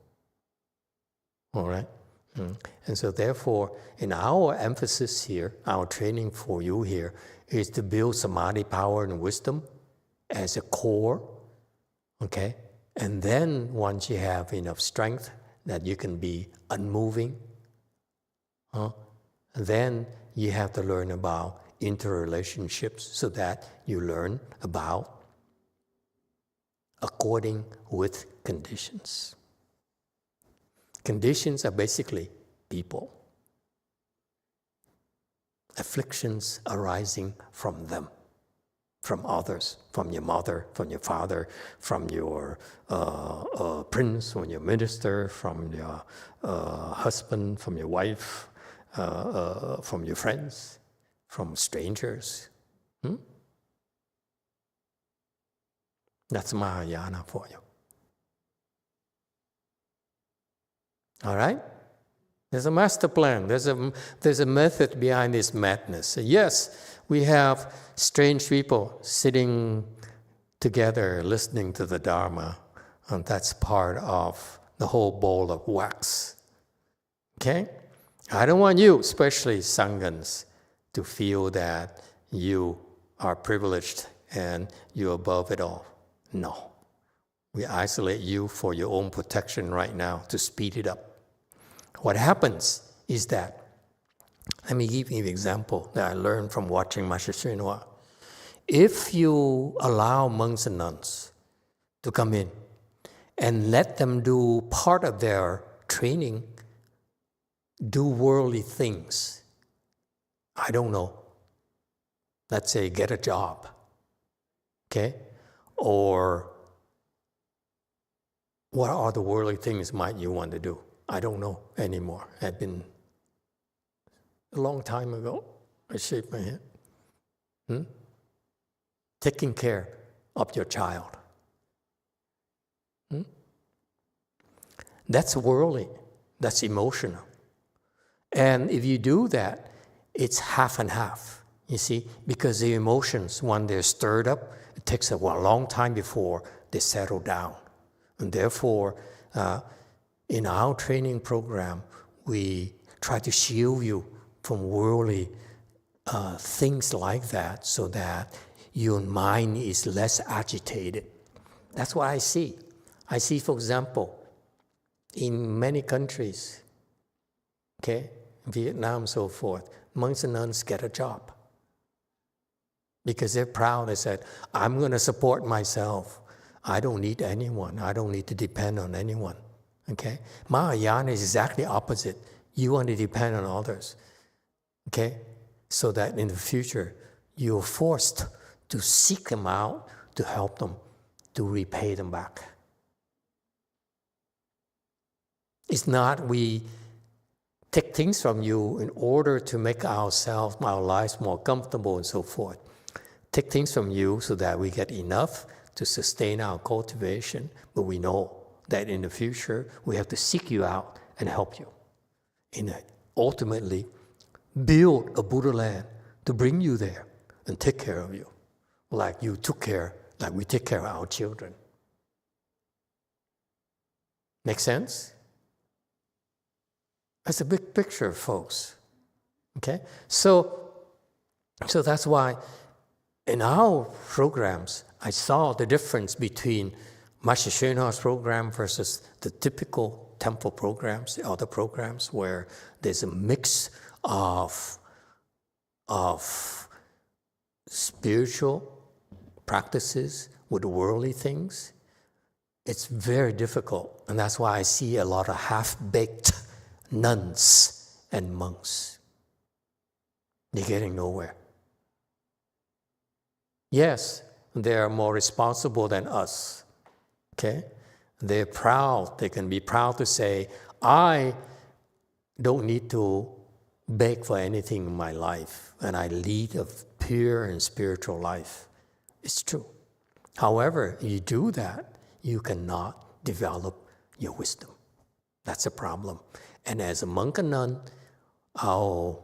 All right? And so therefore, in our emphasis here, our training for you here is to build samadhi power and wisdom as a core, okay? And then once you have enough strength that you can be unmoving, then you have to learn about interrelationships so that you learn about according with conditions. Conditions are basically people. Afflictions arising from them, from others, from your mother, from your father, from your prince, from your minister, from your husband, from your wife, from your friends, from strangers. That's Mahayana for you. All right? There's a master plan. There's a method behind this madness. Yes, we have strange people sitting together listening to the Dharma, and that's part of the whole bowl of wax. Okay? I don't want you, especially Sanghans, to feel that you are privileged and you're above it all. No. We isolate you for your own protection right now to speed it up. What happens is that, let me give you an example that I learned from watching Master YongHua. If you allow monks and nuns to come in and let them do part of their training, do worldly things, I don't know, let's say get a job, okay? Or what are the worldly things might you want to do? I don't know anymore. It's been a long time ago. I shake my head. Taking care of your child. That's worldly. That's emotional. And if you do that, it's half and half, you see, because the emotions, when they're stirred up, it takes a long time before they settle down. And therefore, in our training program, we try to shield you from worldly things like that so that your mind is less agitated. That's what I see. I see, for example, in many countries, okay, Vietnam, so forth, monks and nuns get a job because they're proud. They said, I'm going to support myself. I don't need anyone. I don't need to depend on anyone. Okay? Mahayana is exactly opposite. You want to depend on others. Okay? So that in the future, you're forced to seek them out, to help them, to repay them back. It's not we take things from you in order to make ourselves, our lives more comfortable and so forth. Take things from you so that we get enough to sustain our cultivation, but we know that in the future, we have to seek you out and help you. And ultimately, build a Buddha land to bring you there and take care of you, like we take care of our children. Make sense? That's a big picture, folks. Okay? So that's why in our programs, I saw the difference between Master YongHua's program versus the typical temple programs, the other programs where there's a mix of spiritual practices with worldly things. It's very difficult, and that's why I see a lot of half-baked nuns and monks. They're getting nowhere. Yes, they are more responsible than us, okay? They're proud. They can be proud to say, I don't need to beg for anything in my life, and I lead a pure and spiritual life. It's true. However, you do that, you cannot develop your wisdom. That's a problem. And as a monk and nun, our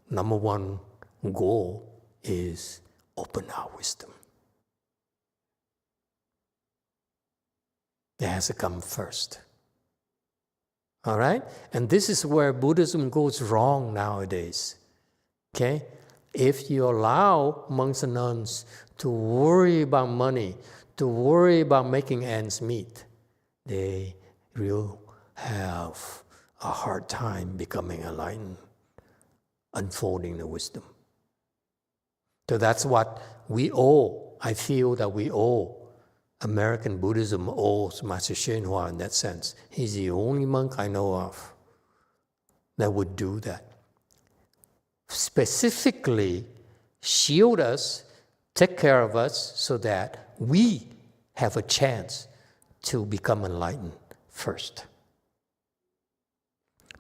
number one goal is open our wisdom. It has to come first. All right? And this is where Buddhism goes wrong nowadays. Okay? If you allow monks and nuns to worry about money, to worry about making ends meet, they will have a hard time becoming enlightened, unfolding the wisdom. So that's what we owe. I feel that we owe. American Buddhism owes Master YongHua in that sense. He's the only monk I know of that would do that. Specifically shield us, take care of us so that we have a chance to become enlightened first.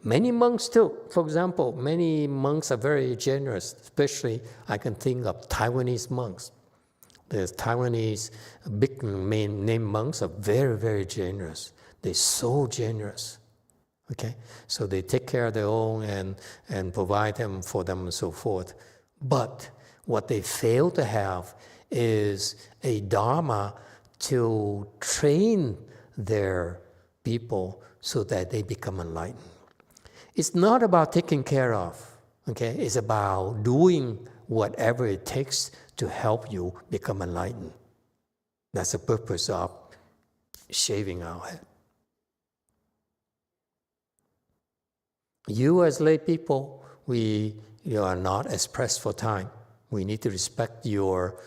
Many monks too. For example, many monks are very generous, especially I can think of Taiwanese monks. The Taiwanese big name monks are very, very generous. They're so generous. Okay? So they take care of their own and provide them for them and so forth. But what they fail to have is a Dharma to train their people so that they become enlightened. It's not about taking care of, okay? It's about doing whatever it takes to help you become enlightened. That's the purpose of shaving our head. You as lay people, you are not as pressed for time. We need to respect your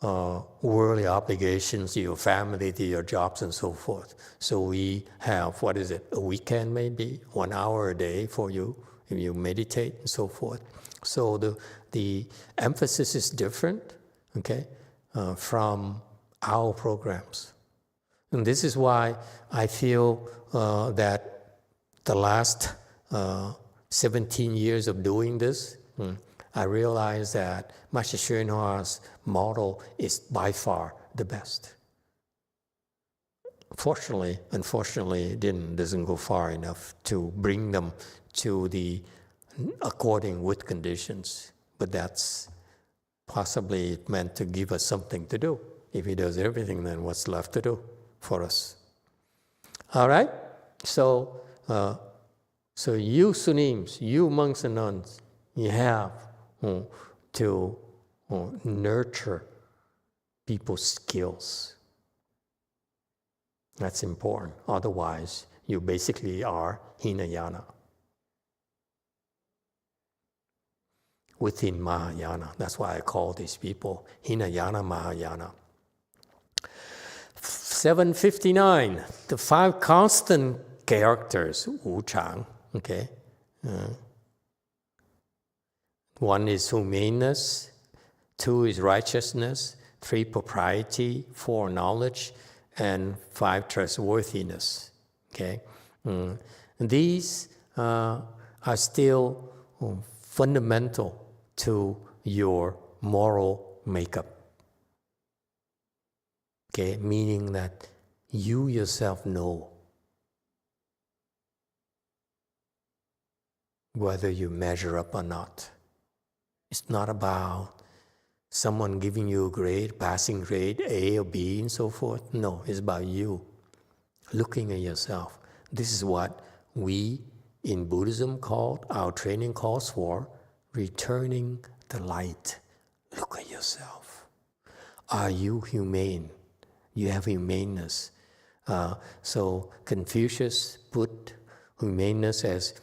worldly obligations to your family, to your jobs, and so forth. So we have, a weekend maybe, 1 hour a day for you, if you meditate and so forth. So the emphasis is different, okay, from our programs. And this is why I feel that the last 17 years of doing this, I realized that Master YongHua's model is by far the best. Unfortunately, it doesn't go far enough to bring them to the according with conditions. But that's possibly meant to give us something to do. If he does everything, then what's left to do for us? All right? So you Sunims, you monks and nuns, you have to nurture people's skills. That's important. Otherwise, you basically are Hinayana. Within Mahayana. That's why I call these people Hinayana Mahayana. 759, the 5 constant characters, Wu Chang, okay? 1 is humaneness, 2 is righteousness, 3 propriety, 4 knowledge, and 5 trustworthiness, okay? These are still fundamental to your moral makeup. Okay, meaning that you yourself know whether you measure up or not. It's not about someone giving you a grade, passing grade A or B and so forth. No, it's about you looking at yourself. This is what we in Buddhism our training calls for returning the light. Look at yourself. Are you humane? You have humaneness. So Confucius put humaneness as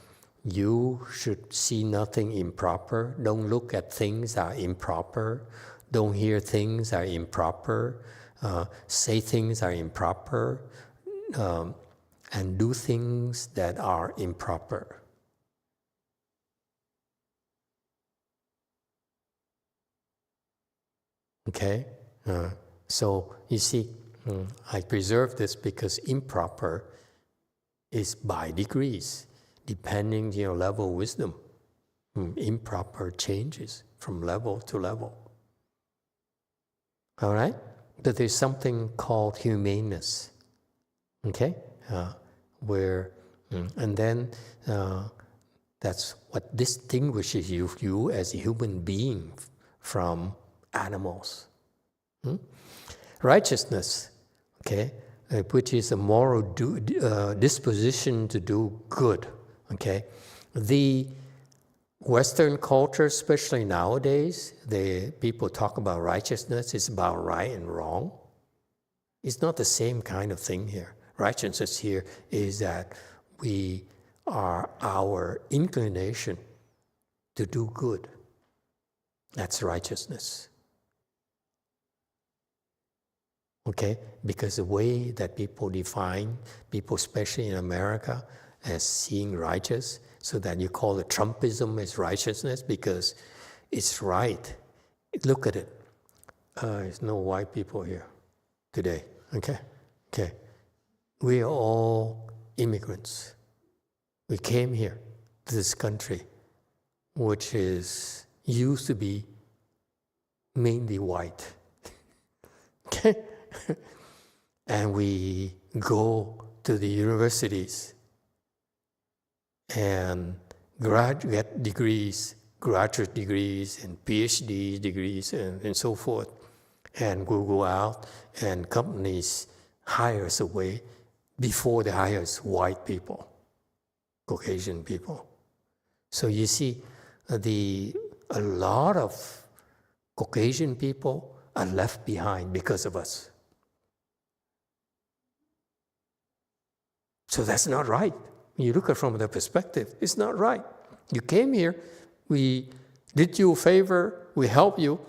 you should see nothing improper. Don't look at things that are improper. Don't hear things that are improper. Say things that are improper. and do things that are improper. Okay? So you see, I preserve this because improper is by degrees, depending on your level of wisdom. Improper changes from level to level. All right? But there's something called humaneness. Okay? And then that's what distinguishes you as a human being from animals. Righteousness, okay, which is a moral disposition to do good. Okay, the Western culture, especially nowadays, people talk about righteousness. It's about right and wrong. It's not the same kind of thing here. Righteousness here is that our inclination to do good. That's righteousness. Okay? Because the way that people define people, especially in America, as seeing righteous, so that you call it Trumpism as righteousness because it's right. Look at it. There's no white people here today. Okay? Okay. We are all immigrants. We came here to this country, which used to be mainly white. Okay? And we go to the universities and get degrees, graduate degrees and PhD degrees and so forth. And we'll go out and companies hire us away before they hire white people, Caucasian people. So you see, a lot of Caucasian people are left behind because of us. So that's not right. When you look at it from the perspective, it's not right. You came here, we did you a favor, we helped you.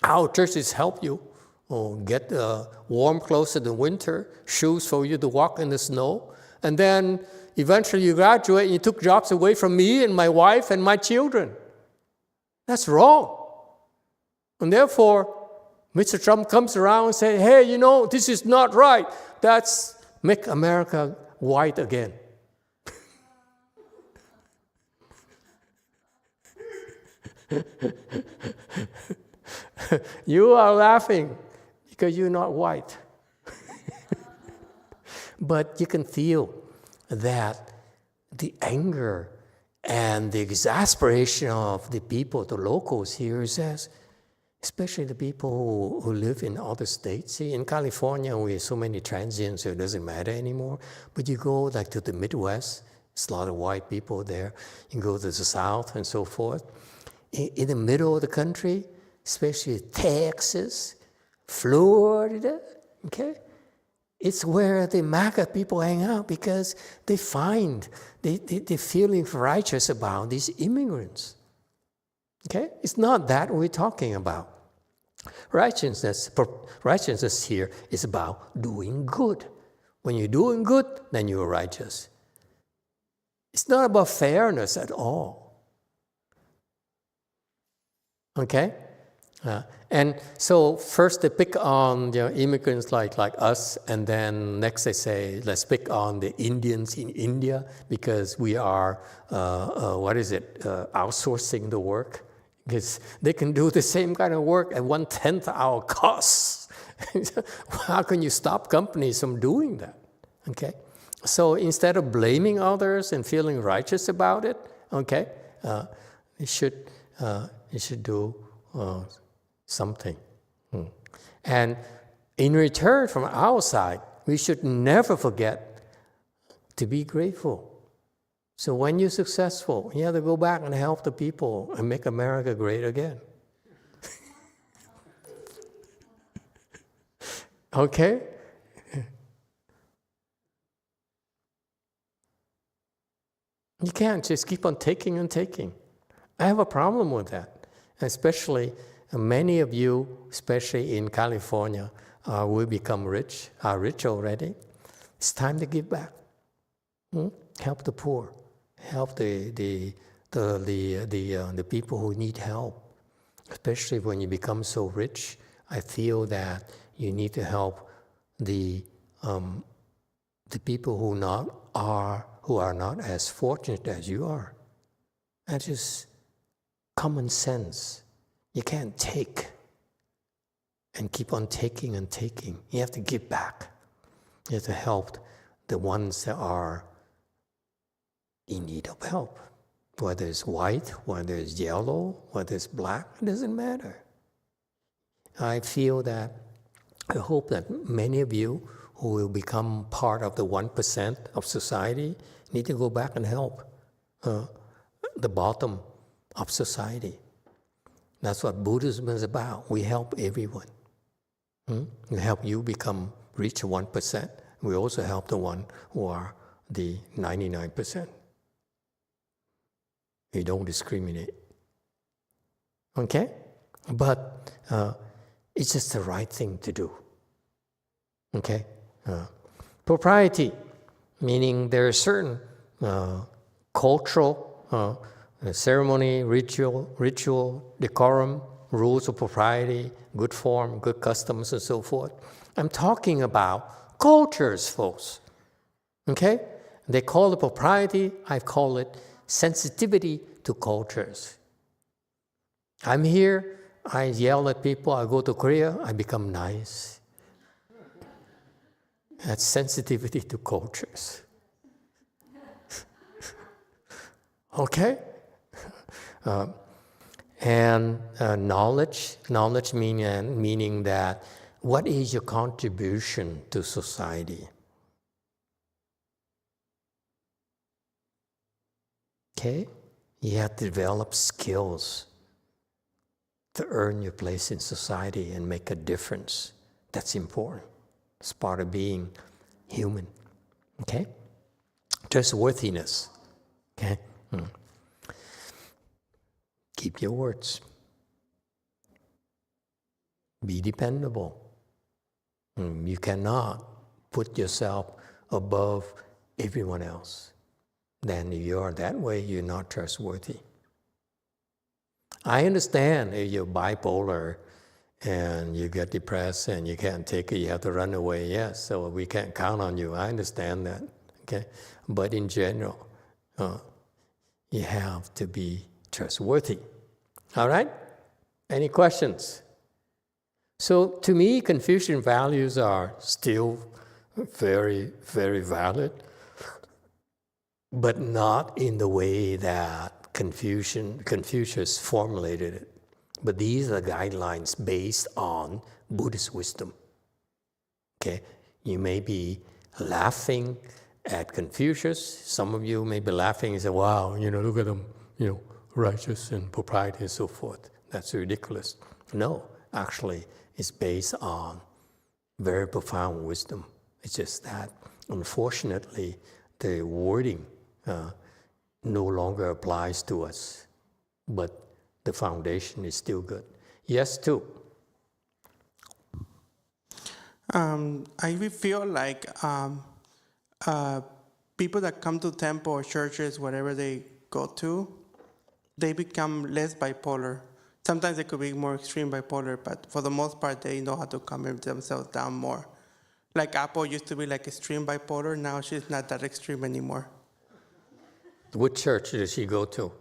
Our churches help you. Get warm clothes in the winter, shoes for you to walk in the snow. And then eventually you graduate and you took jobs away from me and my wife and my children. That's wrong. And therefore, Mr. Trump comes around and says, hey, this is not right. That's make America white again. You are laughing because you're not white. But you can feel that the anger and the exasperation of the people, the locals here, says, especially the people who live in other states. See, in California, we have so many transients, so it doesn't matter anymore. But you go like to the Midwest, there's a lot of white people there. You go to the South and so forth. In the middle of the country, especially Texas, Florida, okay? It's where the MAGA people hang out because they're feeling righteous about these immigrants. Okay? It's not that we're talking about. Righteousness here is about doing good. When you're doing good, then you're righteous. It's not about fairness at all. Okay? And so first they pick on immigrants like us, and then next they say, let's pick on the Indians in India because we are, outsourcing the work. Because they can do the same kind of work at 1/10 our costs. How can you stop companies from doing that? Okay? So instead of blaming others and feeling righteous about it, okay, you should do something. And in return from our side, we should never forget to be grateful. So when you're successful, you have to go back and help the people and make America great again. Okay? You can't just keep on taking and taking. I have a problem with that. Especially many of you, especially in California, will become rich, are rich already. It's time to give back. Help the poor. Help the people who need help. Especially when you become so rich, I feel that you need to help the people who are not as fortunate as you are. That's just common sense. You can't take and keep on taking and taking. You have to give back. You have to help the ones that are in need of help. Whether it's white, whether it's yellow, whether it's black, it doesn't matter. I hope that many of you who will become part of the 1% of society need to go back and help the bottom of society. That's what Buddhism is about. We help everyone. We help you reach 1%. We also help the one who are the 99%. We don't discriminate. Okay? But it's just the right thing to do. Okay? Propriety, meaning there are certain cultural ceremony, ritual, decorum, rules of propriety, good form, good customs, and so forth. I'm talking about cultures, folks. Okay? They call it propriety, I call it sensitivity to cultures. I'm here, I yell at people, I go to Korea, I become nice. That's sensitivity to cultures. Okay? And knowledge meaning that what is your contribution to society? Okay? You have to develop skills to earn your place in society and make a difference. That's important. It's part of being human. Okay? Trustworthiness. Okay? Keep your words. Be dependable. You cannot put yourself above everyone else. Then if you are that way, you're not trustworthy. I understand if you're bipolar and you get depressed and you can't take it, you have to run away. Yes, so we can't count on you. I understand that. Okay, but in general, you have to be trustworthy. All right? Any questions? So to me, Confucian values are still very, very valid, but not in the way that Confucius formulated it. But these are guidelines based on Buddhist wisdom. Okay? You may be laughing at Confucius. Some of you may be laughing and say, wow, look at them, righteous and propriety and so forth. That's ridiculous. No, actually, it's based on very profound wisdom. It's just that, unfortunately, the wording no longer applies to us, but the foundation is still good. Yes, too. I feel like people that come to temple or churches, whatever they go to, they become less bipolar. Sometimes they could be more extreme bipolar, but for the most part, they know how to calm themselves down more. Like Apple used to be like extreme bipolar, now she's not that extreme anymore. What church does she go to?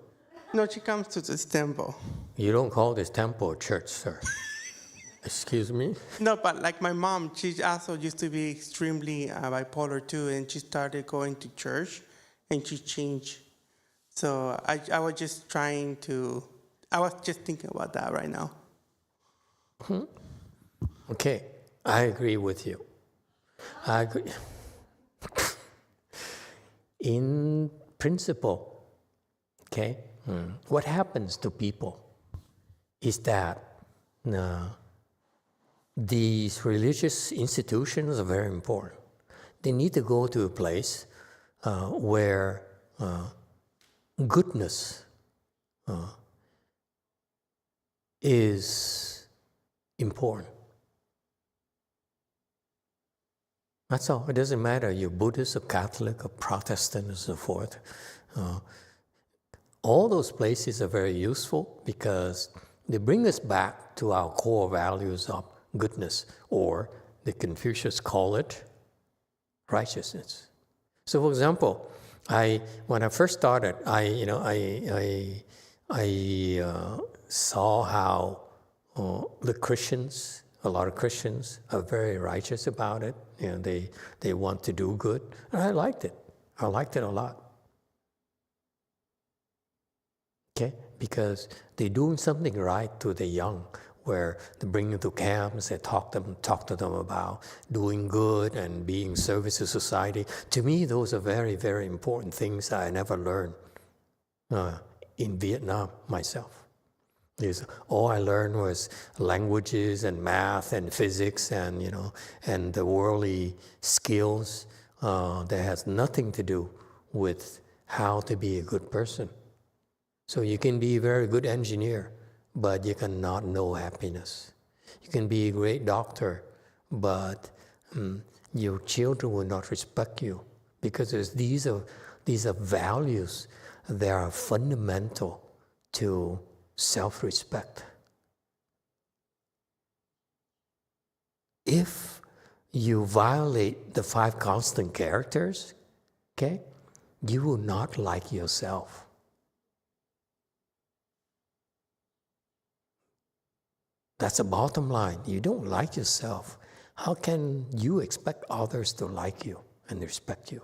No, she comes to this temple. You don't call this temple a church, sir. Excuse me? No, but like my mom, she also used to be extremely bipolar too, and she started going to church, and she changed. So I was just thinking about that right now. Okay, I agree with you. I agree. In principle, okay, what happens to people is that these religious institutions are very important. They need to go to a place where goodness is important. That's all. It doesn't matter you're Buddhist or Catholic or Protestant and so forth. All those places are very useful because they bring us back to our core values of goodness, or the Confucians call it righteousness. So, for example, when I first started, I saw how the Christians, a lot of Christians, are very righteous about it. They want to do good, and I liked it. I liked it a lot. Okay, because they're doing something right to the young, where they bring them to camps, they talk to them about doing good and being service to society. To me, those are very, very important things that I never learned in Vietnam myself. All I learned was languages and math and physics and and the worldly skills that has nothing to do with how to be a good person. So you can be a very good engineer, but you cannot know happiness. You can be a great doctor, but your children will not respect you, because these are values that are fundamental to self-respect. If you violate the 5 constant characters, okay, you will not like yourself. That's the bottom line. You don't like yourself. How can you expect others to like you and respect you?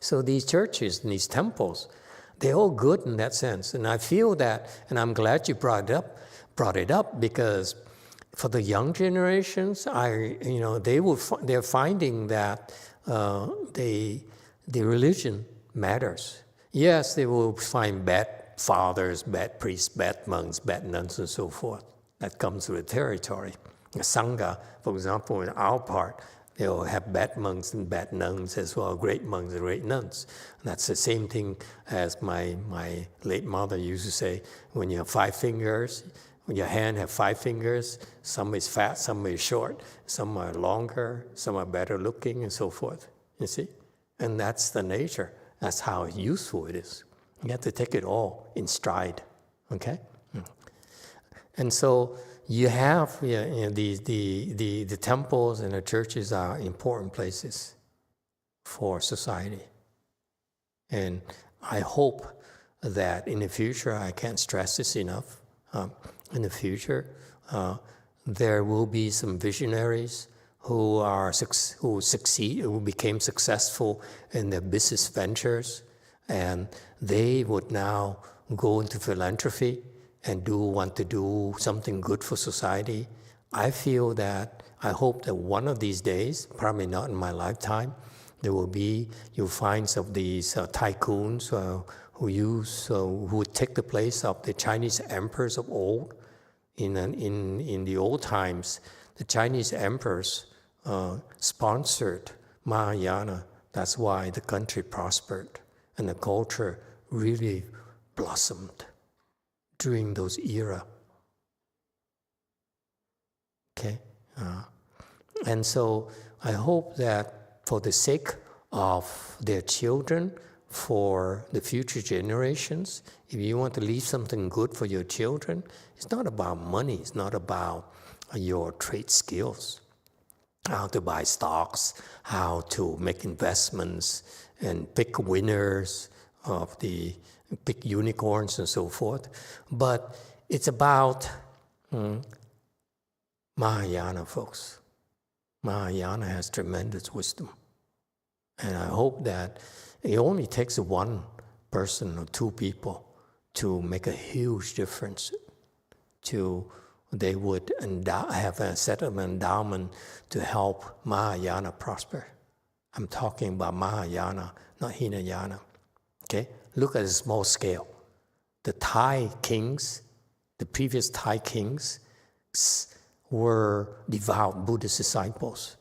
So these churches and these temples, they're all good in that sense. And I feel that, and I'm glad you brought it up, because for the young generations, they're finding that the religion matters. Yes, they will find bad fathers, bad priests, bad monks, bad nuns, and so forth. That comes with the territory. The Sangha, for example, in our part, they will have bad monks and bad nuns, as well as great monks and great nuns. And that's the same thing as my late mother used to say, when you have 5 fingers, when your hand have 5 fingers, some is fat, some is short, some are longer, some are better looking, and so forth. You see? And that's the nature. That's how useful it is. You have to take it all in stride, okay? And so you have the temples and the churches are important places for society. And I hope that in the future, I can't stress this enough, in the future, there will be some visionaries who became successful in their business ventures, and they would now go into philanthropy and want to do something good for society. I hope that one of these days, probably not in my lifetime, you'll find some of these tycoons who would take the place of the Chinese emperors of old. In the old times, the Chinese emperors sponsored Mahayana. That's why the country prospered and the culture really blossomed during those era. Okay? And so I hope that for the sake of their children, for the future generations, if you want to leave something good for your children, it's not about money, it's not about your trade skills, how to buy stocks, how to make investments, and pick winners of the big unicorns and so forth. But it's about Mahayana, folks. Mahayana has tremendous wisdom. And I hope that it only takes one person or 2 people to make a huge difference. They would have a set of endowment to help Mahayana prosper. I'm talking about Mahayana, not Hinayana. Okay? Look at a small scale. The Thai kings, the previous Thai kings, were devout Buddhist disciples.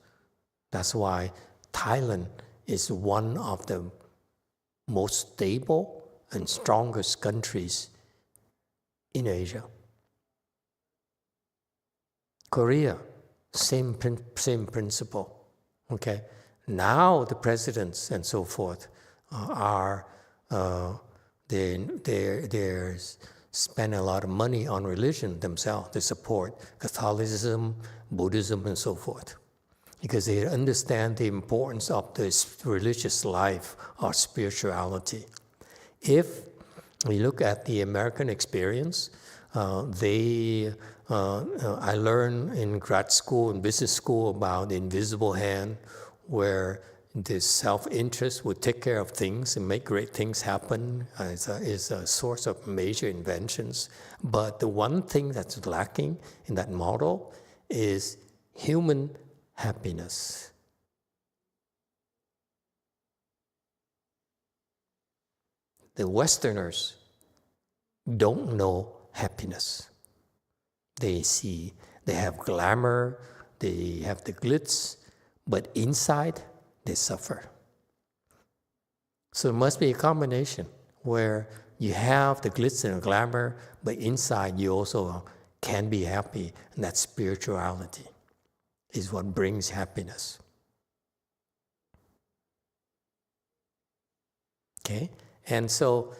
That's why Thailand is one of the most stable and strongest countries in Asia. Korea, same principle. Okay, now the presidents and so forth they're spend a lot of money on religion themselves to support Catholicism, Buddhism, and so forth, because they understand the importance of this religious life or spirituality. If we look at the American experience, I learned in grad school and business school about the invisible hand, where the self-interest would take care of things and make great things happen, is a source of major inventions. But the one thing that's lacking in that model is human happiness. The Westerners don't know happiness. They have glamour, they have the glitz, but inside they suffer. So it must be a combination where you have the glitz and glamour, but inside you also can be happy, and that spirituality is what brings happiness. Okay? And so,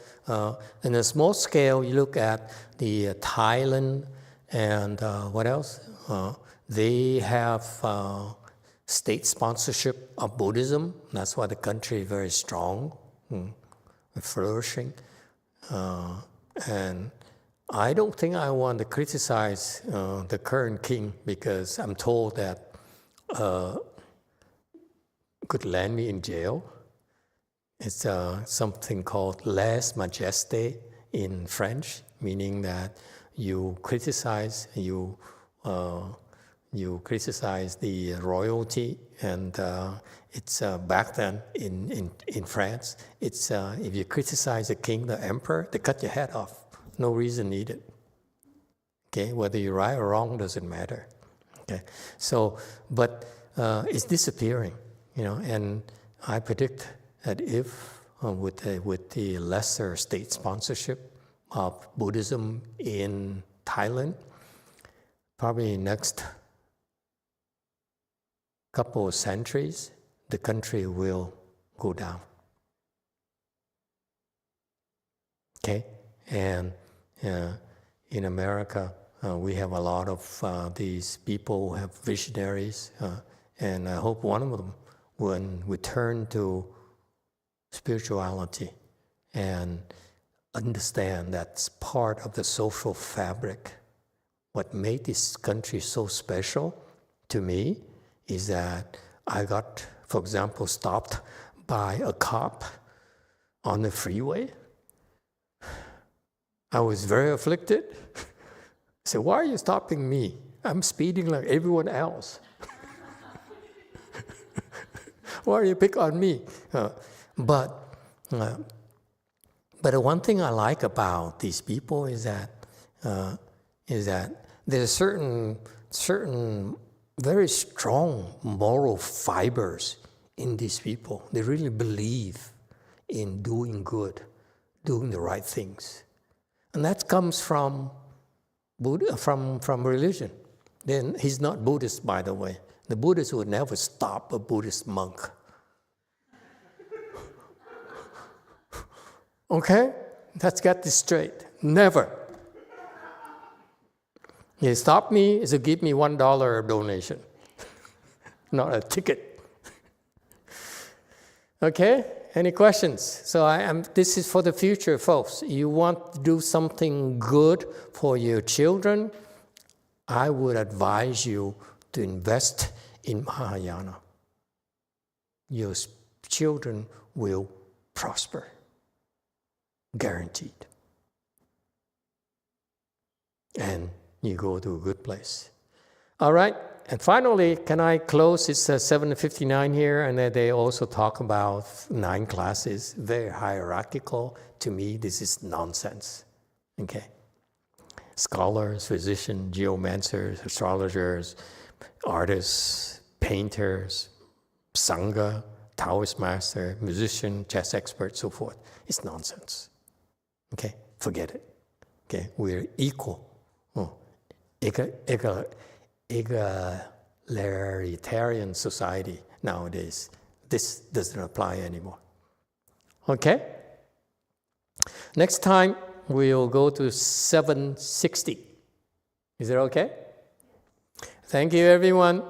in a small scale, you look at the Thailand and what else? They have state sponsorship of Buddhism. That's why the country is very strong, flourishing. And I don't think I want to criticize the current king, because I'm told that could land me in jail. It's something called lèse majesté in French, meaning that you criticize the royalty, and it's back then in France. It's if you criticize the king, the emperor, they cut your head off. No reason needed. Okay, whether you're right or wrong doesn't matter. Okay, so but it's disappearing, and I predict that if with the lesser state sponsorship of Buddhism in Thailand, probably next couple of centuries, the country will go down. Okay, and in America, we have a lot of these people who have visionaries, and I hope one of them will return to spirituality and understand that's part of the social fabric. What made this country so special to me is that I got, for example, stopped by a cop on the freeway. I was very afflicted. I said, "Why are you stopping me? I'm speeding like everyone else. Why are you picking on me?" But the one thing I like about these people is that there's certain very strong moral fibers in these people. They really believe in doing good, doing the right things, and that comes from Buddha, from religion. Then he's not Buddhist, by the way. The Buddhists would never stop a Buddhist monk. Okay? Let's get this straight. Never. You stop me is to give me $1 donation, not a ticket. Okay? Any questions? So this is for the future, folks. You want to do something good for your children, I would advise you to invest in Mahayana. Your children will prosper. Guaranteed. And you go to a good place. All right. And finally, can I close? It's 7:59 here, and they also talk about 9 classes, very hierarchical. To me, this is nonsense. Okay. Scholars, physicians, geomancers, astrologers, artists, painters, Sangha, Taoist master, musician, chess expert, so forth. It's nonsense. Okay, forget it. Okay, we're equal. Egalitarian society. nowadays. This doesn't apply anymore. Okay? Next time, we'll go to 760. Is that okay? Thank you, everyone.